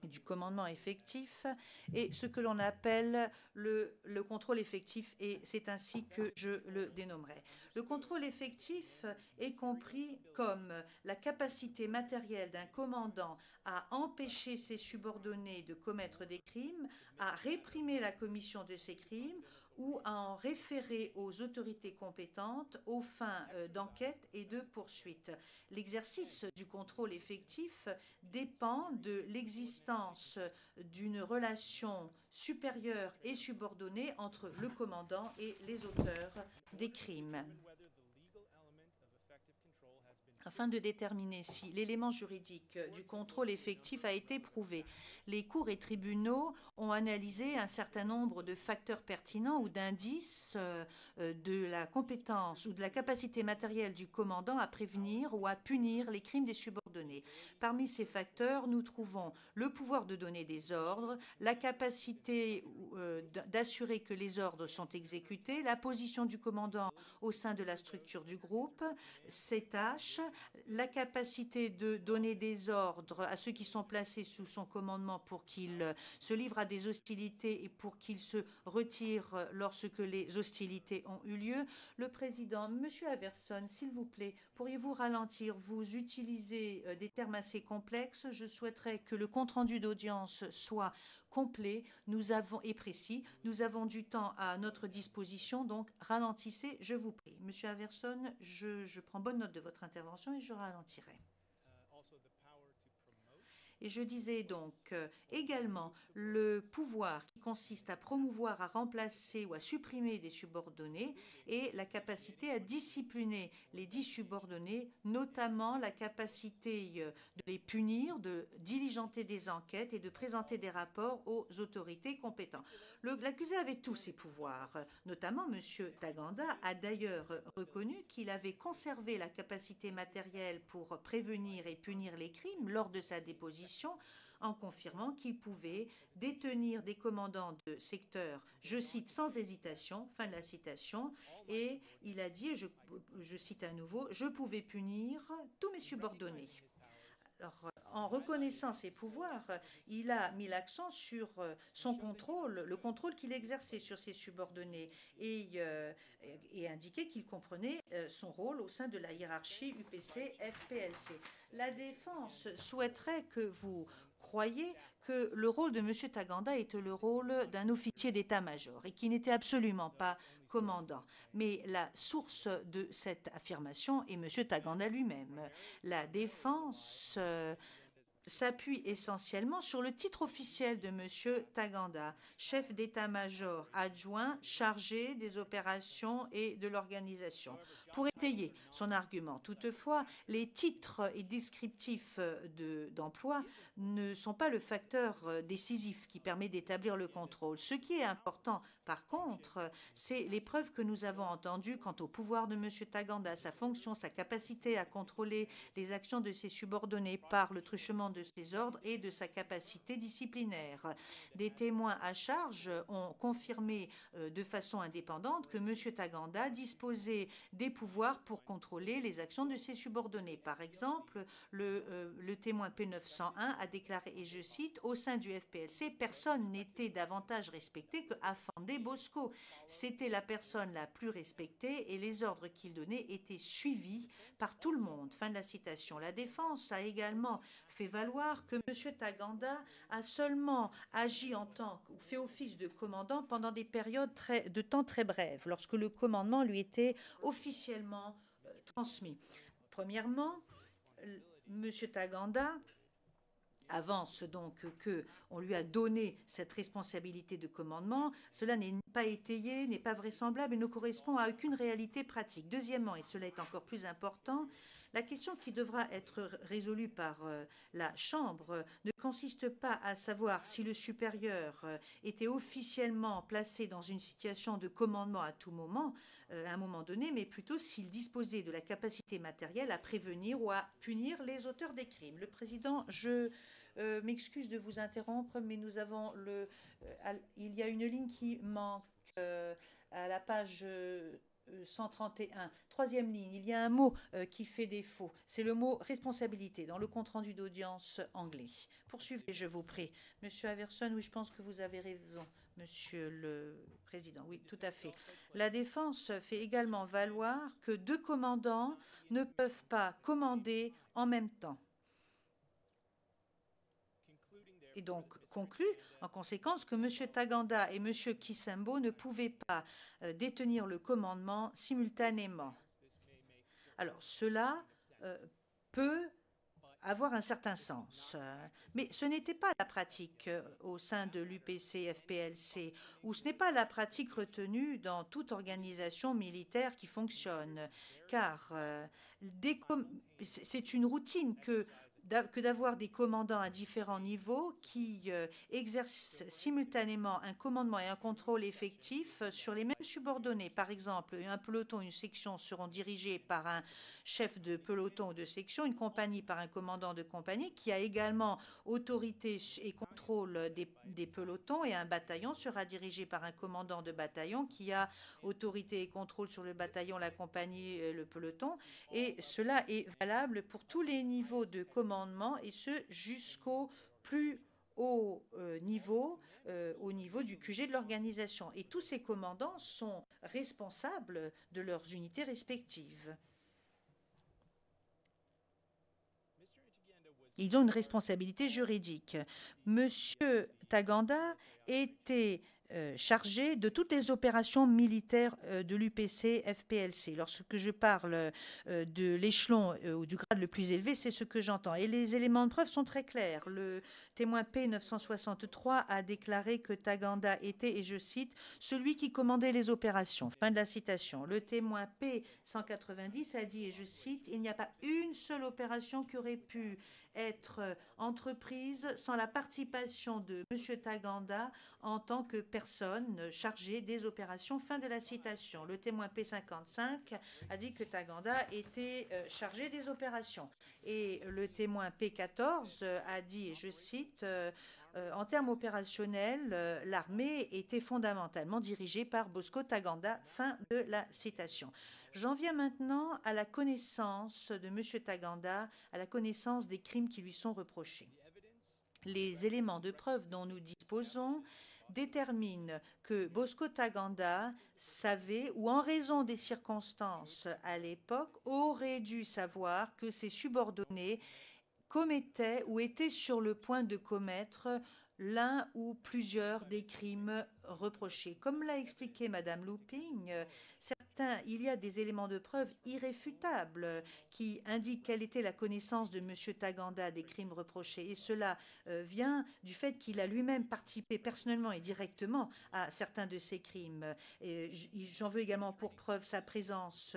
et du commandement effectif est ce que l'on appelle le contrôle effectif, et c'est ainsi que je le dénommerai. Le contrôle effectif est compris comme la capacité matérielle d'un commandant à empêcher ses subordonnés de commettre des crimes, à réprimer la commission de ces crimes ou à en référer aux autorités compétentes aux fins d'enquête et de poursuite. L'exercice du contrôle effectif dépend de l'existence d'une relation supérieure et subordonnée entre le commandant et les auteurs des crimes. Afin de déterminer si l'élément juridique du contrôle effectif a été prouvé, les cours et tribunaux ont analysé un certain nombre de facteurs pertinents ou d'indices de la compétence ou de la capacité matérielle du commandant à prévenir ou à punir les crimes des subordonnés. Parmi ces facteurs, nous trouvons le pouvoir de donner des ordres, la capacité d'assurer que les ordres sont exécutés, la position du commandant au sein de la structure du groupe, ses tâches, la capacité de donner des ordres à ceux qui sont placés sous son commandement pour qu'ils se livrent à des hostilités et pour qu'ils se retirent lorsque les hostilités ont eu lieu. Le président, Monsieur Averson, s'il vous plaît, pourriez-vous ralentir? Vous utilisez des termes assez complexes. Je souhaiterais que le compte-rendu d'audience soit complet et précis. Nous avons du temps à notre disposition, donc ralentissez, je vous prie. Monsieur Averson, je prends bonne note de votre intervention et je ralentirai. Et je disais donc également le pouvoir qui consiste à promouvoir, à remplacer ou à supprimer des subordonnés et la capacité à discipliner les dits subordonnés, notamment la capacité de les punir, de diligenter des enquêtes et de présenter des rapports aux autorités compétentes. L'accusé avait tous ses pouvoirs, notamment M. Taganda a d'ailleurs reconnu qu'il avait conservé la capacité matérielle pour prévenir et punir les crimes lors de sa déposition, en confirmant qu'il pouvait détenir des commandants de secteur, je cite, sans hésitation, fin de la citation, et il a dit, je cite à nouveau, je pouvais punir tous mes subordonnés. Alors, en reconnaissant ses pouvoirs, il a mis l'accent sur son contrôle, le contrôle qu'il exerçait sur ses subordonnés et indiqué qu'il comprenait son rôle au sein de la hiérarchie UPC-FPLC. La défense souhaiterait que vous croyiez que le rôle de M. Taganda était le rôle d'un officier d'état-major et qu'il n'était absolument pas commandant. Mais la source de cette affirmation est M. Taganda lui-même. La défense s'appuie essentiellement sur le titre officiel de M. Taganda, chef d'état-major adjoint chargé des opérations et de l'organisation. Pour étayer son argument, toutefois, les titres et descriptifs d'emploi ne sont pas le facteur décisif qui permet d'établir le contrôle. Ce qui est important, par contre, c'est les preuves que nous avons entendues quant au pouvoir de M. Taganda, sa fonction, sa capacité à contrôler les actions de ses subordonnés par le truchement de ses ordres et de sa capacité disciplinaire. Des témoins à charge ont confirmé de façon indépendante que M. Taganda disposait des pouvoirs pour contrôler les actions de ses subordonnés. Par exemple, le témoin P901 a déclaré, et je cite, « Au sein du FPLC, personne n'était davantage respecté que Afandé Bosco. C'était la personne la plus respectée et les ordres qu'il donnait étaient suivis par tout le monde. » Fin de la citation. La défense a également fait valoir que M. Taganda a seulement agi en tant que, ou fait office de commandant pendant des périodes de temps très brèves, lorsque le commandement lui était officiellement transmis. Premièrement, M. Taganda avance donc qu'on lui a donné cette responsabilité de commandement. Cela n'est pas étayé, n'est pas vraisemblable et ne correspond à aucune réalité pratique. Deuxièmement, et cela est encore plus important, la question qui devra être résolue par la Chambre ne consiste pas à savoir si le supérieur était officiellement placé dans une situation de commandement à tout moment, à un moment donné, mais plutôt s'il disposait de la capacité matérielle à prévenir ou à punir les auteurs des crimes. Le président, je m'excuse de vous interrompre, mais nous avons il y a une ligne qui manque à la page 131, troisième ligne. Il y a un mot qui fait défaut. C'est le mot responsabilité dans le compte-rendu d'audience anglais. Poursuivez, je vous prie. Monsieur Averson, oui, je pense que vous avez raison. Monsieur le Président, oui, tout à fait. La défense fait également valoir que deux commandants ne peuvent pas commander en même temps. Et donc conclut en conséquence que M. Taganda et M. Kisembo ne pouvaient pas détenir le commandement simultanément. Alors cela peut avoir un certain sens. Mais ce n'était pas la pratique au sein de l'UPC-FPLC, ou ce n'est pas la pratique retenue dans toute organisation militaire qui fonctionne, car c'est une routine que d'avoir des commandants à différents niveaux qui exercent simultanément un commandement et un contrôle effectif sur les mêmes subordonnés. Par exemple, un peloton, une section seront dirigés par un chef de peloton ou de section, une compagnie par un commandant de compagnie qui a également autorité et contrôle des pelotons, et un bataillon sera dirigé par un commandant de bataillon qui a autorité et contrôle sur le bataillon, la compagnie, le peloton. Et cela est valable pour tous les niveaux de commandement, et ce jusqu'au plus haut niveau, au niveau du QG de l'organisation. Et tous ces commandants sont responsables de leurs unités respectives. Ils ont une responsabilité juridique. Monsieur Taganda était chargé de toutes les opérations militaires de l'UPC FPLC. Lorsque je parle de l'échelon ou du grade le plus élevé, c'est ce que j'entends. Et les éléments de preuve sont très clairs. Le témoin P963 a déclaré que Taganda était, et je cite, celui qui commandait les opérations. Fin de la citation. Le témoin P190 a dit, et je cite, il n'y a pas une seule opération qui aurait pu être entreprise sans la participation de M. Taganda en tant que personne chargée des opérations. Fin de la citation. Le témoin P55 a dit que Taganda était chargé des opérations. Et le témoin P14 a dit, et je cite, en termes opérationnels, l'armée était fondamentalement dirigée par Bosco Taganda. Fin de la citation. J'en viens maintenant à la connaissance de M. Taganda, à la connaissance des crimes qui lui sont reprochés. Les éléments de preuve dont nous disposons déterminent que Bosco Taganda savait, ou en raison des circonstances à l'époque, aurait dû savoir que ses subordonnés commettaient ou étaient sur le point de commettre l'un ou plusieurs des crimes reprochés. Comme l'a expliqué Madame Looping, il y a des éléments de preuve irréfutables qui indiquent quelle était la connaissance de M. Taganda des crimes reprochés. Et cela vient du fait qu'il a lui-même participé personnellement et directement à certains de ces crimes. J'en veux également pour preuve sa présence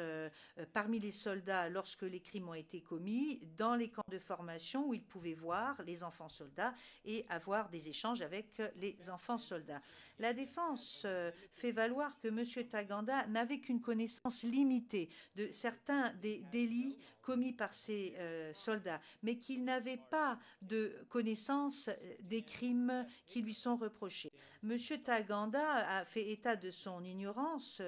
parmi les soldats lorsque les crimes ont été commis, dans les camps de formation où il pouvait voir les enfants soldats et avoir des échanges avec les enfants soldats. La défense fait valoir que M. Taganda n'avait qu'une connaissance limitée de certains des délits commis par ces soldats, mais qu'il n'avait pas de connaissance des crimes qui lui sont reprochés. M. Taganda a fait état de son ignorance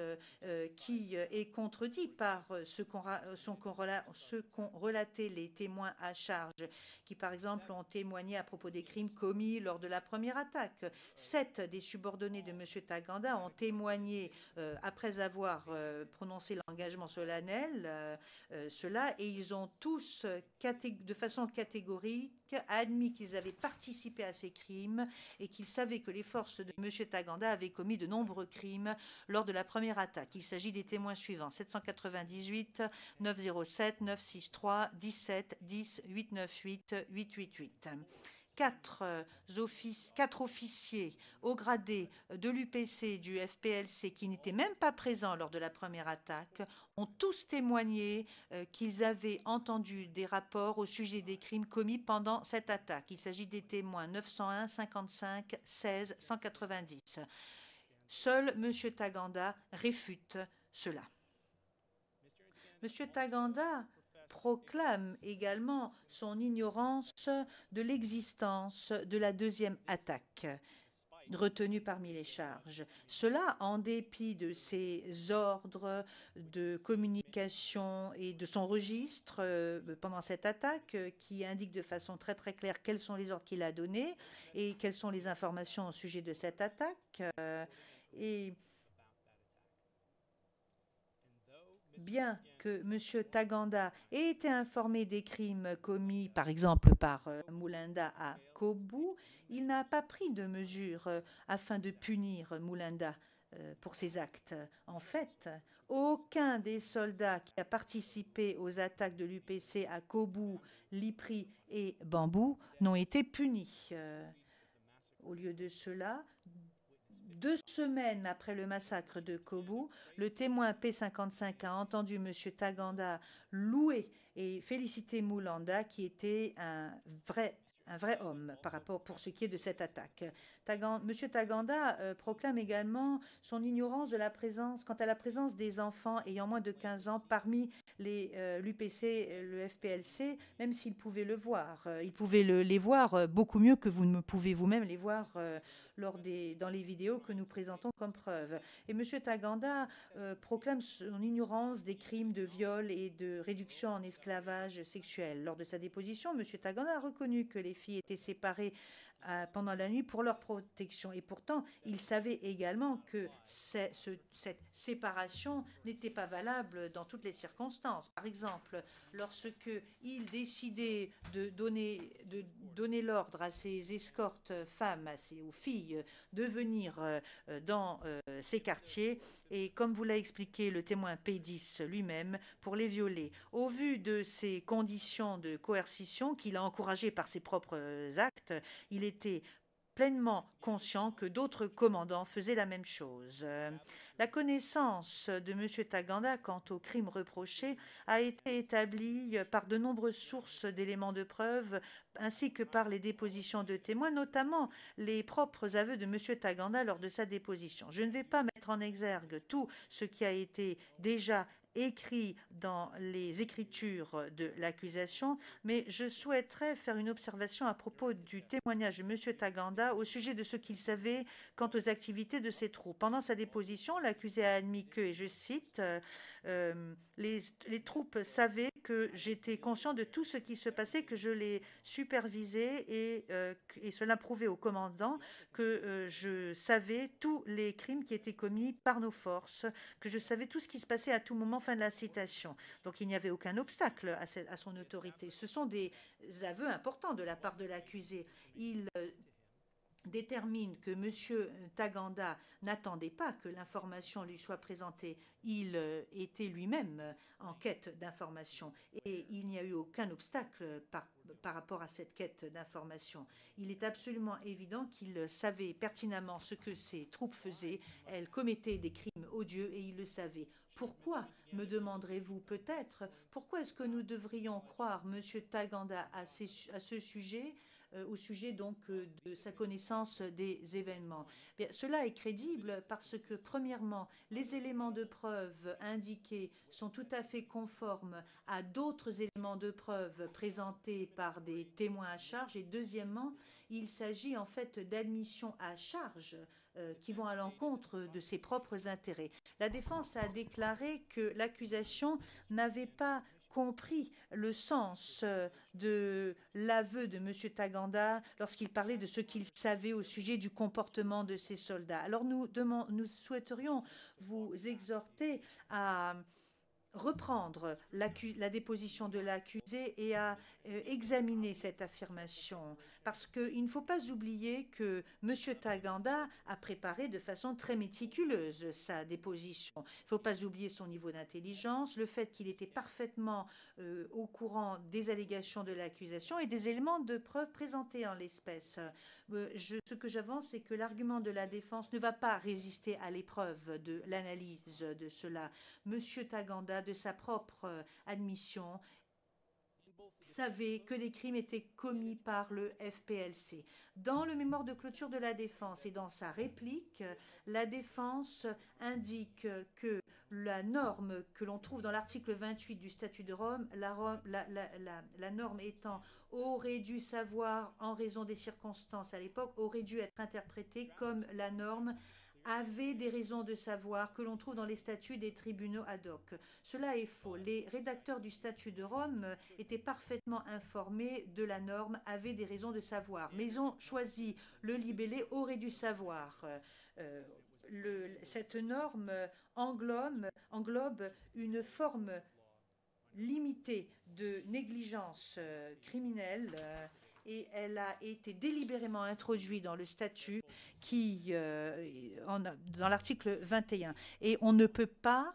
qui est contredit par ce qu'ont relaté les témoins à charge, qui par exemple ont témoigné à propos des crimes commis lors de la première attaque. 7 des subordonnés de M. Taganda ont témoigné après avoir prononcé l'engagement solennel, cela, et ils ont tous, de façon catégorique, admis qu'ils avaient participé à ces crimes et qu'ils savaient que les forces de M. Taganda avaient commis de nombreux crimes lors de la première attaque. Il s'agit des témoins suivants: 798, 907, 963, 17, 10, 898, 888. Quatre officiers au gradé de l'UPC du FPLC qui n'étaient même pas présents lors de la première attaque ont tous témoigné qu'ils avaient entendu des rapports au sujet des crimes commis pendant cette attaque. Il s'agit des témoins 901, 55, 16, 190. Seul M. Taganda réfute cela. M. Taganda proclame également son ignorance de l'existence de la deuxième attaque retenue parmi les charges. Cela en dépit de ses ordres de communication et de son registre pendant cette attaque qui indique de façon très très claire quels sont les ordres qu'il a donnés et quelles sont les informations au sujet de cette attaque. Et bien que M. Taganda ait été informé des crimes commis, par exemple, par Mulanda à Kobu, il n'a pas pris de mesures afin de punir Mulanda pour ses actes. En fait, aucun des soldats qui a participé aux attaques de l'UPC à Kobu, Lipri et Bambou n'ont été punis. Au lieu de cela, 2 semaines après le massacre de Kobu, le témoin P55 a entendu M. Taganda louer et féliciter Mulanda, qui était un vrai homme par rapport pour ce qui est de cette attaque. M. Taganda proclame également son ignorance de la présence, quant à la présence des enfants ayant moins de 15 ans parmi l'UPC, le FPLC, même s'il pouvait le voir. Il pouvait les voir beaucoup mieux que vous ne pouvez vous-même les voir dans les vidéos que nous présentons comme preuve. Et M. Taganda proclame son ignorance des crimes de viol et de réduction en esclavage sexuel. Lors de sa déposition, M. Taganda a reconnu que les filles étaient séparées pendant la nuit pour leur protection. Et pourtant, il savait également que cette séparation n'était pas valable dans toutes les circonstances. Par exemple, lorsque il décidait de donner l'ordre à ses escortes femmes, aux filles, de venir dans ces quartiers, et comme vous l'a expliqué le témoin P10 lui-même, pour les violer. Au vu de ces conditions de coercition qu'il a encouragées par ses propres actes, il était pleinement conscient que d'autres commandants faisaient la même chose. La connaissance de M. Taganda quant aux crimes reprochés a été établie par de nombreuses sources d'éléments de preuve ainsi que par les dépositions de témoins, notamment les propres aveux de M. Taganda lors de sa déposition. Je ne vais pas mettre en exergue tout ce qui a été déjà écrit dans les écritures de l'accusation, mais je souhaiterais faire une observation à propos du témoignage de M. Taganda au sujet de ce qu'il savait quant aux activités de ses troupes. Pendant sa déposition, l'accusé a admis que, et je cite, les troupes savaient que j'étais conscient de tout ce qui se passait, que je les supervisais et cela prouvait au commandant que je savais tous les crimes qui étaient commis par nos forces, que je savais tout ce qui se passait à tout moment. Fin de la citation. Donc il n'y avait aucun obstacle à son autorité. Ce sont des aveux importants de la part de l'accusé. Il détermine que M. Taganda n'attendait pas que l'information lui soit présentée. Il était lui-même en quête d'information et il n'y a eu aucun obstacle par rapport à cette quête d'information. Il est absolument évident qu'il savait pertinemment ce que ses troupes faisaient. Elles commettaient des crimes odieux et il le savait. Pourquoi, me demanderez-vous peut-être, pourquoi est-ce que nous devrions croire M. Taganda à ce sujet, au sujet donc de sa connaissance des événements? Bien, cela est crédible parce que, premièrement, les éléments de preuve indiqués sont tout à fait conformes à d'autres éléments de preuve présentés par des témoins à charge, et deuxièmement, il s'agit en fait d'admissions à charge qui vont à l'encontre de ses propres intérêts. La défense a déclaré que l'accusation n'avait pas compris le sens de l'aveu de M. Taganda lorsqu'il parlait de ce qu'il savait au sujet du comportement de ses soldats. Alors nous souhaiterions vous exhorter à reprendre la déposition de l'accusé et à examiner cette affirmation. Parce qu'il ne faut pas oublier que M. Taganda a préparé de façon très méticuleuse sa déposition. Il ne faut pas oublier son niveau d'intelligence, le fait qu'il était parfaitement au courant des allégations de l'accusation et des éléments de preuve présentés en l'espèce. Ce que j'avance, c'est que l'argument de la défense ne va pas résister à l'épreuve de l'analyse de cela. M. Taganda, de sa propre admission, savait que des crimes étaient commis par le FPLC. Dans le mémoire de clôture de la défense et dans sa réplique, la défense indique que la norme que l'on trouve dans l'article 28 du statut de Rome, la norme étant aurait dû savoir en raison des circonstances à l'époque, aurait dû être interprétée comme la norme avait des raisons de savoir que l'on trouve dans les statuts des tribunaux ad hoc. Cela est faux. Les rédacteurs du statut de Rome étaient parfaitement informés de la norme, avaient des raisons de savoir, mais ils ont choisi le libellé aurait dû savoir. Cette norme englobe une forme limitée de négligence criminelle et elle a été délibérément introduite dans le statut dans l'article 21. Et on ne peut pas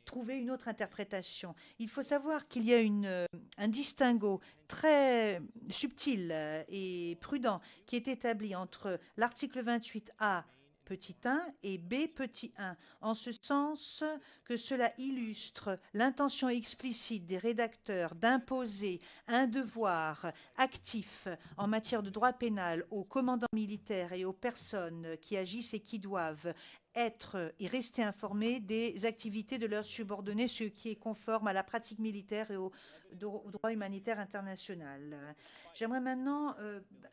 trouver une autre interprétation. Il faut savoir qu'il y a un distinguo très subtil et prudent qui est établi entre l'article 28A petit 1 et B petit 1, en ce sens que cela illustre l'intention explicite des rédacteurs d'imposer un devoir actif en matière de droit pénal aux commandants militaires et aux personnes qui agissent et qui doivent être et rester informés des activités de leurs subordonnés, ce qui est conforme à la pratique militaire et au droit humanitaire international. J'aimerais maintenant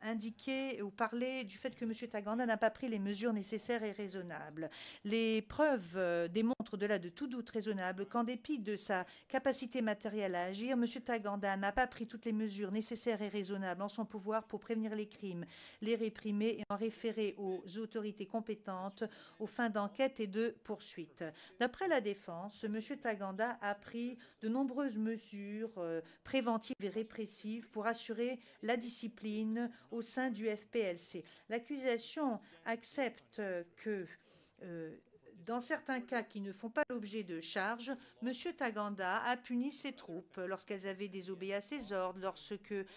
indiquer ou parler du fait que M. Taganda n'a pas pris les mesures nécessaires et raisonnables. Les preuves démontrent, au-delà de tout doute raisonnable, qu'en dépit de sa capacité matérielle à agir, M. Taganda n'a pas pris toutes les mesures nécessaires et raisonnables en son pouvoir pour prévenir les crimes, les réprimer et en référer aux autorités compétentes aux fins d'enquête et de poursuite. D'après la défense, M. Taganda a pris de nombreuses mesures préventives et répressives pour assurer la discipline au sein du FPLC. L'accusation accepte que dans certains cas qui ne font pas l'objet de charges, M. Taganda a puni ses troupes lorsqu'elles avaient désobéi à ses ordres, lorsqu'il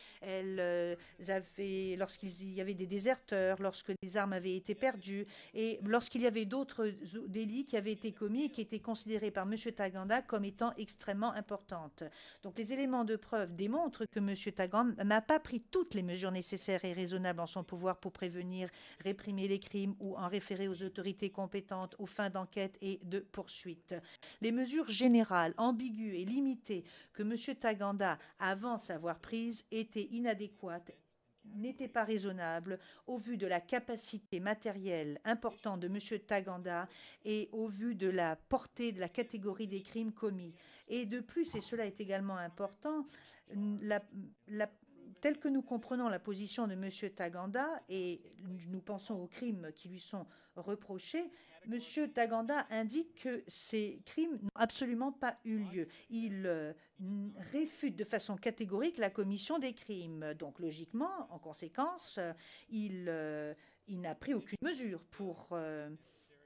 y avait des déserteurs, lorsque des armes avaient été perdues et lorsqu'il y avait d'autres délits qui avaient été commis et qui étaient considérés par M. Taganda comme étant extrêmement importantes. Donc les éléments de preuve démontrent que M. Taganda n'a pas pris toutes les mesures nécessaires et raisonnables en son pouvoir pour prévenir, réprimer les crimes ou en référer aux autorités compétentes aux fins d'enquête et de poursuite. Les mesures générales, ambiguës et limitées que M. Taganda avance avoir prises étaient inadéquates, n'étaient pas raisonnables au vu de la capacité matérielle importante de M. Taganda et au vu de la portée de la catégorie des crimes commis. Et de plus, et cela est également important, telle que nous comprenons la position de M. Taganda et nous pensons aux crimes qui lui sont reprochés, M. Taganda indique que ces crimes n'ont absolument pas eu lieu. Il réfute de façon catégorique la commission des crimes. Donc logiquement, en conséquence, il n'a pris aucune mesure pour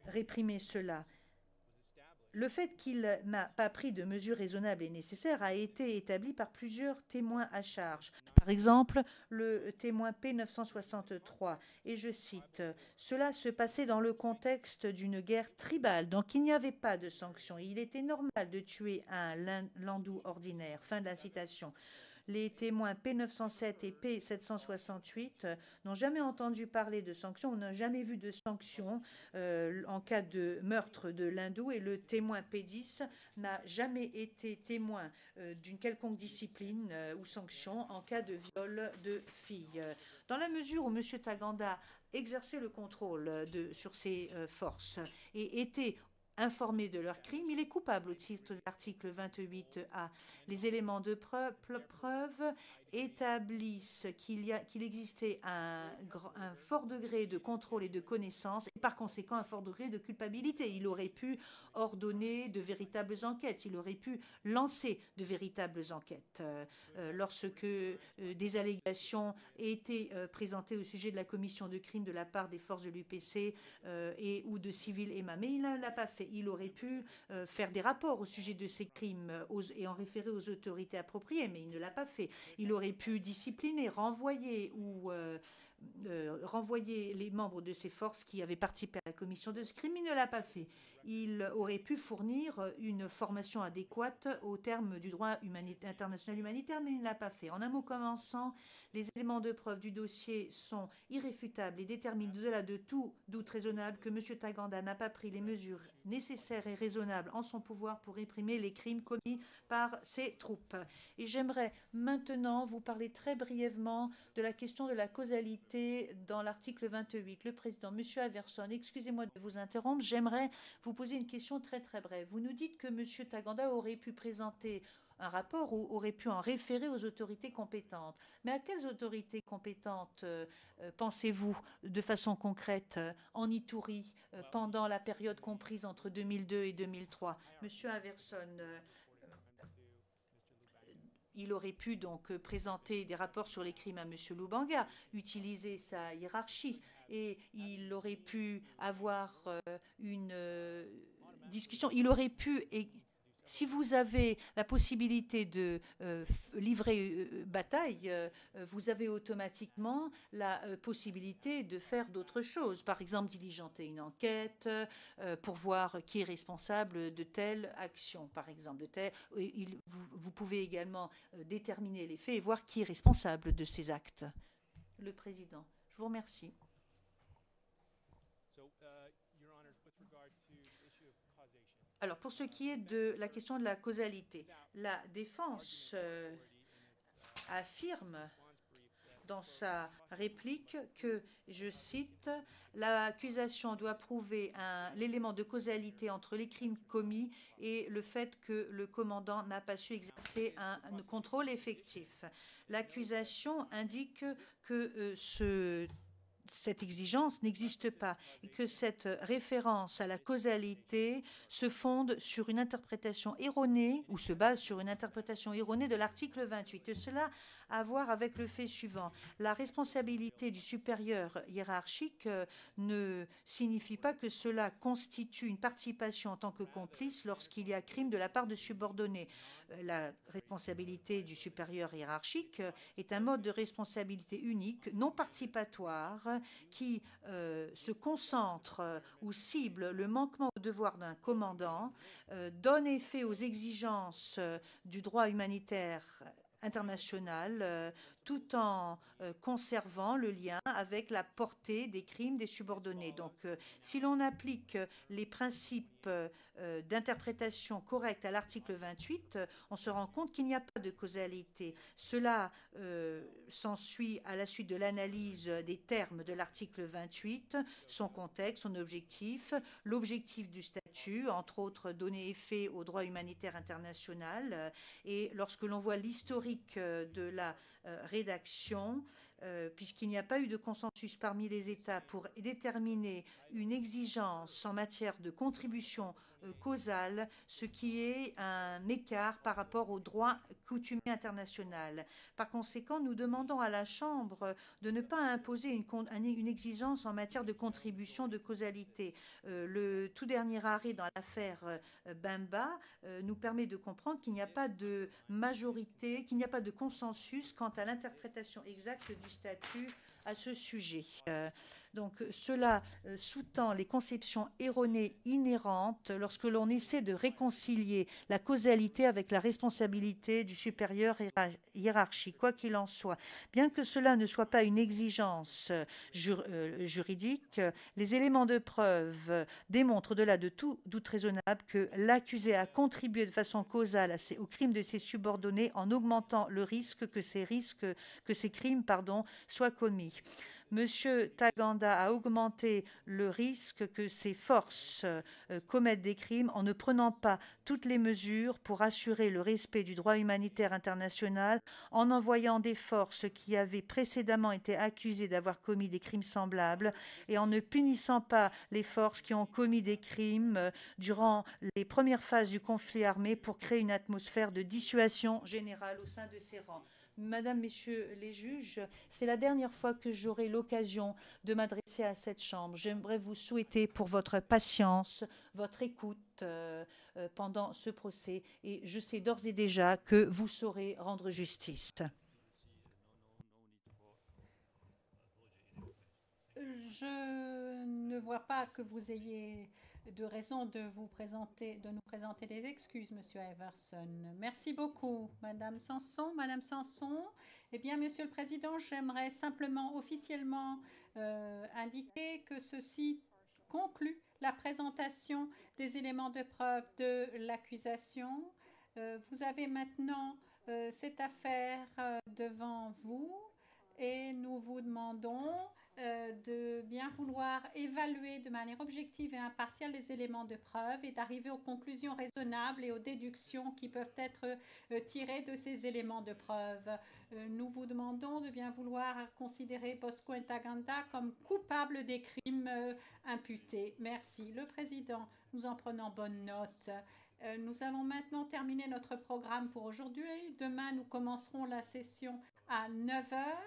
réprimer cela. Le fait qu'il n'a pas pris de mesures raisonnables et nécessaires a été établi par plusieurs témoins à charge. Par exemple, le témoin P963, et je cite, « Cela se passait dans le contexte d'une guerre tribale, donc il n'y avait pas de sanctions. Il était normal de tuer un landou ordinaire. » Fin de la citation. Les témoins P907 et P768 n'ont jamais entendu parler de sanctions ou n'ont jamais vu de sanctions en cas de meurtre de l'hindou et le témoin P10 n'a jamais été témoin d'une quelconque discipline ou sanction en cas de viol de filles. Dans la mesure où M. Taganda exerçait le contrôle sur ses forces et était informé de leurs crimes, il est coupable au titre de l'article 28A. Les éléments de preuve établissent qu'il existait un fort degré de contrôle et de connaissance et par conséquent un fort degré de culpabilité. Il aurait pu ordonner de véritables enquêtes, il aurait pu lancer de véritables enquêtes. Lorsque des allégations étaient présentées au sujet de la commission de crimes de la part des forces de l'UPC et ou de civils EMA, mais il ne l'a pas fait. Il aurait pu faire des rapports au sujet de ces crimes et en référer aux autorités appropriées, mais il ne l'a pas fait. Il aurait pu discipliner, renvoyer les membres de ces forces qui avaient participé à la commission de ce crime, il ne l'a pas fait. Il aurait pu fournir une formation adéquate au terme du droit international humanitaire, mais il ne l'a pas fait. En un mot commençant, les éléments de preuve du dossier sont irréfutables et déterminent au-delà de tout doute raisonnable que M. Taganda n'a pas pris les mesures nécessaires et raisonnables en son pouvoir pour réprimer les crimes commis par ses troupes. Et j'aimerais maintenant vous parler très brièvement de la question de la causalité dans l'article 28. Le président, M. Averson, excusez-moi de vous interrompre, j'aimerais vous poser une question très très brève. Vous nous dites que M. Taganda aurait pu présenter un rapport ou aurait pu en référer aux autorités compétentes. Mais à quelles autorités compétentes pensez-vous de façon concrète en Ituri pendant la période comprise entre 2002 et 2003? Monsieur Averson, il aurait pu donc présenter des rapports sur les crimes à M. Lubanga, utiliser sa hiérarchie et il aurait pu avoir une discussion. Il aurait pu... Si vous avez la possibilité de livrer bataille, vous avez automatiquement la possibilité de faire d'autres choses. Par exemple, diligenter une enquête pour voir qui est responsable de telle action, par exemple. Vous pouvez également déterminer les faits et voir qui est responsable de ces actes. Le président, je vous remercie. Alors, pour ce qui est de la question de la causalité, la défense affirme dans sa réplique que, je cite, l'accusation doit prouver l'élément de causalité entre les crimes commis et le fait que le commandant n'a pas su exercer un contrôle effectif. L'accusation indique que cette exigence n'existe pas et que cette référence à la causalité se fonde sur une interprétation erronée ou se base sur une interprétation erronée de l'article 28. Et cela a à voir avec le fait suivant. La responsabilité du supérieur hiérarchique ne signifie pas que cela constitue une participation en tant que complice lorsqu'il y a crime de la part de subordonnés. La responsabilité du supérieur hiérarchique est un mode de responsabilité unique, non participatoire, qui se concentre ou cible le manquement au devoir d'un commandant, donne effet aux exigences du droit humanitaire international, tout en conservant le lien avec la portée des crimes des subordonnés. Donc, si l'on applique les principes d'interprétation correcte à l'article 28, on se rend compte qu'il n'y a pas de causalité. Cela s'ensuit à la suite de l'analyse des termes de l'article 28, son contexte, son objectif, l'objectif du statut, entre autres donner effet au droit humanitaire international. Et lorsque l'on voit l'historique de la rédaction, puisqu'il n'y a pas eu de consensus parmi les États pour déterminer une exigence en matière de contribution causale, ce qui est un écart par rapport au droit coutumier international. Par conséquent, nous demandons à la Chambre de ne pas imposer une exigence en matière de contribution de causalité. Le tout dernier arrêt dans l'affaire Bemba nous permet de comprendre qu'il n'y a pas de majorité, qu'il n'y a pas de consensus quant à l'interprétation exacte du statut à ce sujet. Donc cela sous-tend les conceptions erronées inhérentes lorsque l'on essaie de réconcilier la causalité avec la responsabilité du supérieur hiérarchique, quoi qu'il en soit. Bien que cela ne soit pas une exigence juridique, les éléments de preuve démontrent au-delà de tout doute raisonnable que l'accusé a contribué de façon causale au crime de ses subordonnés en augmentant le risque que ces crimes soient commis. Monsieur Taganda a augmenté le risque que ces forces commettent des crimes en ne prenant pas toutes les mesures pour assurer le respect du droit humanitaire international, en envoyant des forces qui avaient précédemment été accusées d'avoir commis des crimes semblables et en ne punissant pas les forces qui ont commis des crimes durant les premières phases du conflit armé pour créer une atmosphère de dissuasion générale au sein de ses rangs. Madame, Messieurs les juges, c'est la dernière fois que j'aurai l'occasion de m'adresser à cette Chambre. J'aimerais vous souhaiter pour votre patience, votre écoute pendant ce procès et je sais d'ores et déjà que vous saurez rendre justice. Je ne vois pas que vous ayez de raison de nous présenter des excuses, Monsieur Everson. Merci beaucoup, Madame Sanson. Madame Sanson, eh bien, Monsieur le Président, j'aimerais simplement officiellement indiquer que ceci conclut la présentation des éléments de preuve de l'accusation. Vous avez maintenant cette affaire devant vous et nous vous demandons de bien vouloir évaluer de manière objective et impartiale les éléments de preuve et d'arriver aux conclusions raisonnables et aux déductions qui peuvent être tirées de ces éléments de preuve. Nous vous demandons de bien vouloir considérer Bosco Ntaganda comme coupable des crimes imputés. Merci. Le Président, nous en prenons bonne note. Nous avons maintenant terminé notre programme pour aujourd'hui. Demain, nous commencerons la session à 9 heures.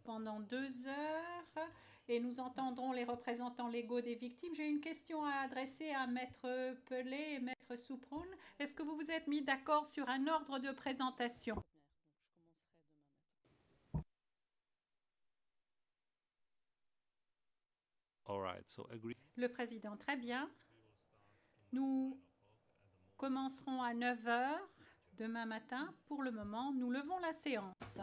Pendant 2 heures et nous entendrons les représentants légaux des victimes. J'ai une question à adresser à Maître Pelé et Maître Souproun. Est-ce que vous vous êtes mis d'accord sur un ordre de présentation? Le Président, très bien. Nous commencerons à 9 heures demain matin. Pour le moment, nous levons la séance.